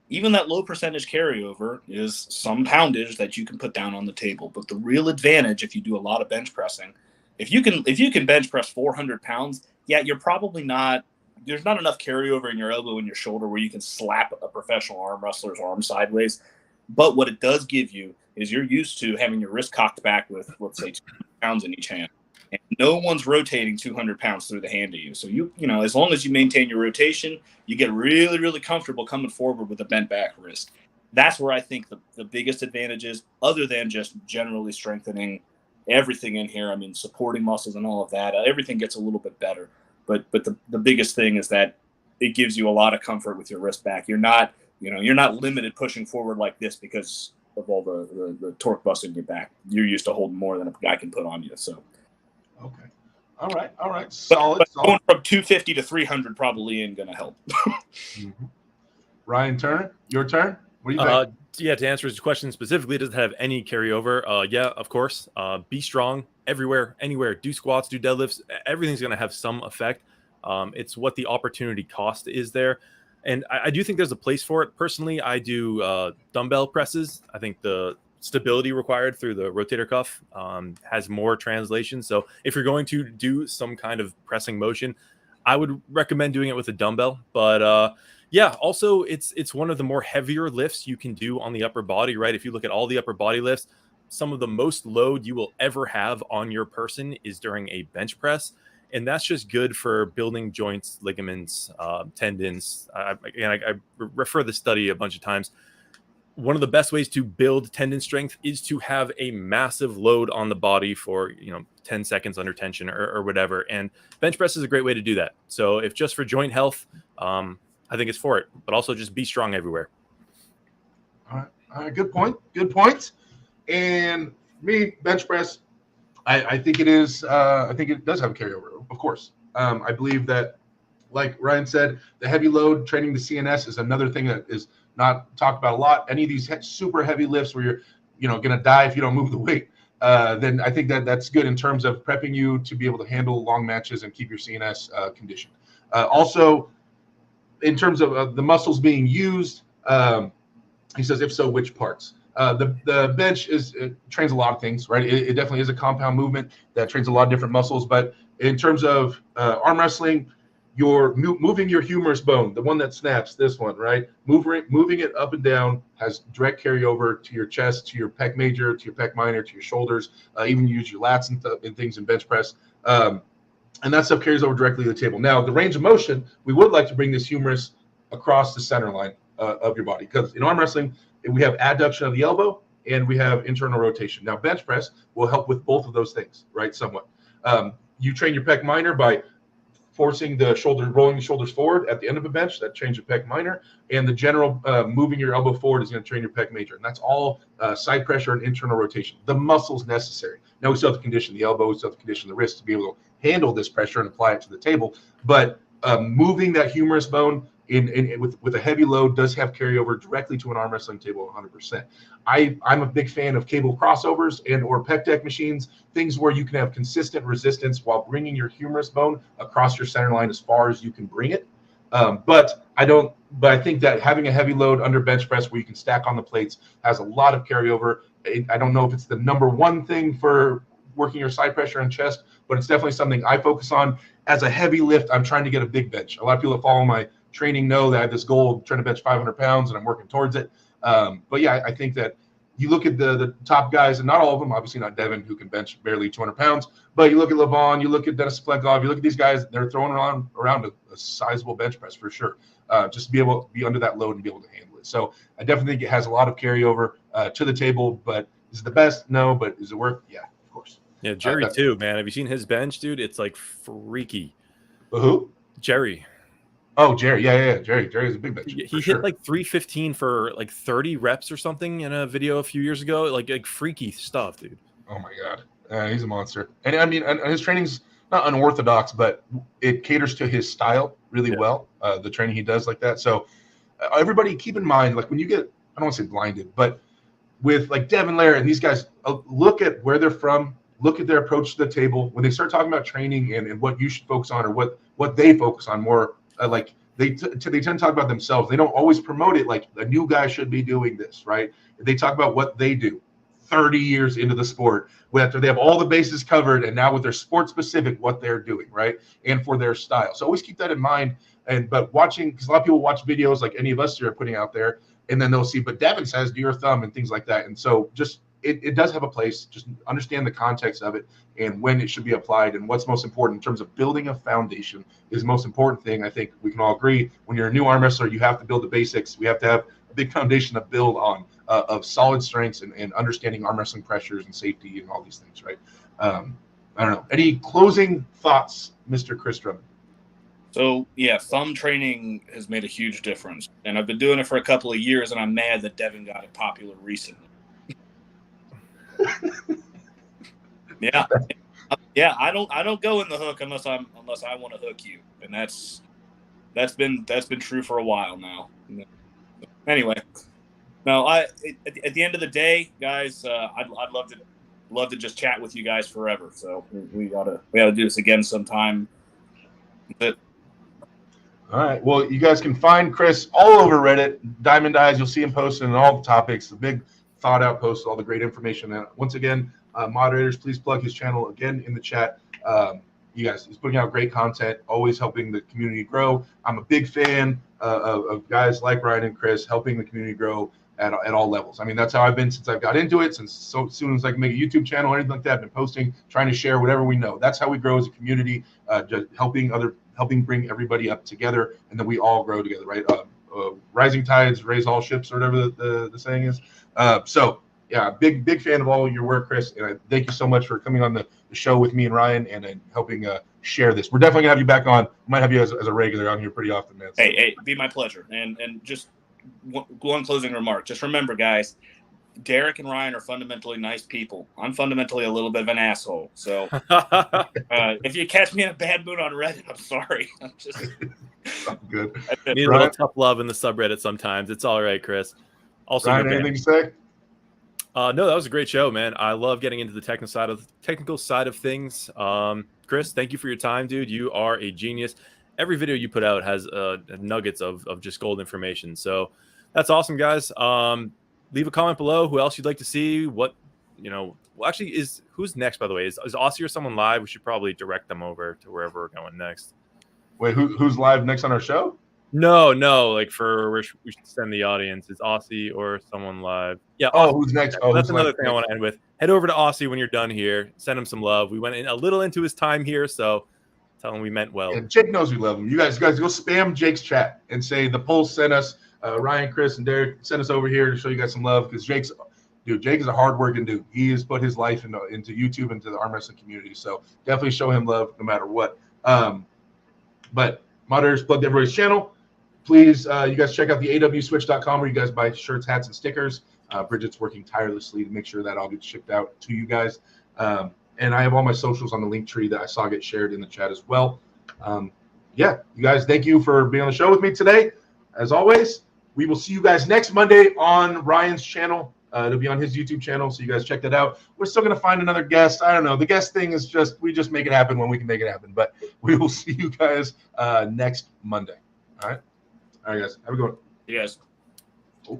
even that low percentage carryover is some poundage that you can put down on the table. But the real advantage, if you do a lot of bench pressing, if you can bench press 400 pounds, yeah, you're probably not there's not enough carryover in your elbow and your shoulder where you can slap a professional arm wrestler's arm sideways. But what it does give you is you're used to having your wrist cocked back with, let's say, 200 pounds in each hand. And no one's rotating 200 pounds through the hand to you. So, you know, as long as you maintain your rotation, you get really, really comfortable coming forward with a bent back wrist. That's where I think the biggest advantage is, other than just generally strengthening everything in here. I mean, supporting muscles and all of that, everything gets a little bit better. But the biggest thing is that it gives you a lot of comfort with your wrist back. You're not limited pushing forward like this because of all the torque busting your back. You're used to holding more than a guy can put on you. So, okay, all right, solid. But going from 250 to 300 probably ain't gonna help. Mm-hmm. Ryan Turner, your turn. What do you think? Yeah, to answer his question specifically, does it have any carryover? Yeah, of course. Be strong everywhere, anywhere. Do squats, do deadlifts. Everything's going to have some effect. It's what the opportunity cost is there. And I do think there's a place for it. Personally, I do dumbbell presses. I think the stability required through the rotator cuff has more translation. So if you're going to do some kind of pressing motion, I would recommend doing it with a dumbbell. But yeah, also it's one of the more heavier lifts you can do on the upper body, right? If you look at all the upper body lifts, some of the most load you will ever have on your person is during a bench press. And that's just good for building joints, ligaments, tendons. I refer the study a bunch of times. One of the best ways to build tendon strength is to have a massive load on the body for, 10 seconds under tension or whatever. And bench press is a great way to do that. So if just for joint health, I think it's for it, but also just be strong everywhere. All right. Good point. And me, bench press, I think it is. I think it does have a carryover, of course. I believe that, like Ryan said, the heavy load training the CNS is another thing that is not talked about a lot. Any of these super heavy lifts where you're going to die if you don't move the weight, then I think that's good in terms of prepping you to be able to handle long matches and keep your CNS conditioned. Also, in terms of the muscles being used, he says, if so, which parts? The bench trains a lot of things, right? It definitely is a compound movement that trains a lot of different muscles. But in terms of arm wrestling, you're moving your humerus bone, the one that snaps, this one, right? Moving it up and down has direct carryover to your chest, to your pec major, to your pec minor, to your shoulders. Even use your lats and things in bench press. And that stuff carries over directly to the table. Now, the range of motion, we would like to bring this humerus across the center line of your body, because in arm wrestling, we have adduction of the elbow and we have internal rotation. Now, bench press will help with both of those things, right? Somewhat. You train your pec minor by forcing the shoulder, rolling the shoulders forward at the end of a bench. That trains your pec minor, and the general moving your elbow forward is going to train your pec major. And that's all side pressure and internal rotation. The muscles necessary. Now we still have to condition the elbow, we still have to condition the wrist to be able to handle this pressure and apply it to the table. But moving that humerus bone with a heavy load does have carryover directly to an arm wrestling table 100%. I'm a big fan of cable crossovers and or pec deck machines, things where you can have consistent resistance while bringing your humerus bone across your center line as far as you can bring it. But I think that having a heavy load under bench press where you can stack on the plates has a lot of carryover. I don't know if it's the number one thing for working your side pressure and chest, but it's definitely something I focus on. As a heavy lift, I'm trying to get a big bench. A lot of people that follow my training know that I have this goal of trying to bench 500 pounds and I'm working towards it. But yeah, I think that you look at the top guys, and not all of them, obviously not Devin, who can bench barely 200 pounds, but you look at Levon, you look at Dennis Splenkov, you look at these guys, they're throwing around a sizable bench press for sure, just to be able to be under that load and be able to handle it. So I definitely think it has a lot of carryover to the table, but is it the best? No, but is it worth? Yeah, of course. Yeah, Jerry too, man. Have you seen his bench, dude? It's like freaky. Who? Jerry. Oh, Jerry. Yeah. Jerry's a big bench. He hit like 315 for like 30 reps or something in a video a few years ago. Like freaky stuff, dude. Oh my God. He's a monster. And I mean, and his training's not unorthodox, but it caters to his style really well. The training he does like that. So everybody keep in mind, like when you get, I don't want to say blinded, but with like Devin Lair and these guys, look at where they're from, look at their approach to the table. When they start talking about training and what you should focus on or what they focus on more, like they tend to talk about themselves. They don't always promote it like a new guy should be doing this, right? They talk about what they do. 30 years into the sport, after they have all the bases covered, and now with their sport specific, what they're doing, right? And for their style. So always keep that in mind. But watching, because a lot of people watch videos like any of us are putting out there, and then they'll see, but Devin says do your thumb and things like that. And so just it does have a place. Just understand the context of it and when it should be applied, and what's most important in terms of building a foundation is the most important thing. I think we can all agree when you're a new arm wrestler, you have to build the basics. We have to have a big foundation to build on of solid strengths and understanding arm wrestling pressures and safety and all these things, right? I don't know. Any closing thoughts, Mr. Chris Drummond? So, yeah, thumb training has made a huge difference. And I've been doing it for a couple of years, and I'm mad that Devin got it popular recently. Yeah. Yeah, I don't go in the hook unless I want to hook you. And that's been true for a while now. Anyway, no, at the end of the day, guys, I'd love to just chat with you guys forever. So we gotta do this again sometime. But all right. Well, you guys can find Chris all over Reddit, Diamond Eyes. You'll see him posting on all the topics, the big thought out posts, all the great information. And once again, moderators, please plug his channel again in the chat. You guys, he's putting out great content, always helping the community grow. I'm a big fan of guys like Ryan and Chris helping the community grow at all levels. I mean, that's how I've been since I've got into it. Since so soon as I can make a YouTube channel or anything like that, I've been posting, trying to share whatever we know. That's how we grow as a community, just helping bring everybody up together, and then we all grow together, right? Rising tides raise all ships, or whatever the saying is. So yeah, big fan of all your work, Chris, and I thank you so much for coming on the show with me and Ryan and helping share this. We're definitely gonna have you back on. We might have you as a regular on here pretty often, man. So. Hey, be my pleasure. And just one closing remark. Just remember, guys, Derek and Ryan are fundamentally nice people. I'm fundamentally a little bit of an asshole. So if you catch me in a bad mood on Reddit, I'm sorry. I'm just good. Need a little tough love in the subreddit sometimes. It's all right, Chris. Also, Ryan, anything to say? No, that was a great show, man. I love getting into the technical side of things. Chris, thank you for your time, dude. You are a genius. Every video you put out has nuggets of just gold information. So that's awesome, guys. Leave a comment below who else you'd like to see. What, well, actually, who's next, by the way? Is Aussie or someone live? We should probably direct them over to wherever we're going next. Wait, who's live next on our show? No, we should send the audience. Is Aussie or someone live? Yeah. Oh, who's next? Oh, that's another thing I want to end with. Head over to Aussie when you're done here. Send him some love. We went in a little into his time here, so tell him we meant well. And Jake knows we love him. You guys go spam Jake's chat and say the Pulse sent us. Ryan, Chris, and Derek sent us over here to show you guys some love, because Jake is a hard-working dude. He has put his life into YouTube, into the arm wrestling community. So definitely show him love no matter what. But moderators, plugged everybody's channel. Please, you guys check out the awswitch.com where you guys buy shirts, hats, and stickers. Bridget's working tirelessly to make sure that all gets shipped out to you guys. And I have all my socials on the link tree that I saw get shared in the chat as well. Yeah, you guys, thank you for being on the show with me today. As always, we will see you guys next Monday on Ryan's channel. It'll be on his YouTube channel, so you guys check that out. We're still going to find another guest. I don't know. The guest thing is we just make it happen when we can make it happen. But we will see you guys next Monday. All right? All right, guys. Have a good one. You guys. Oh.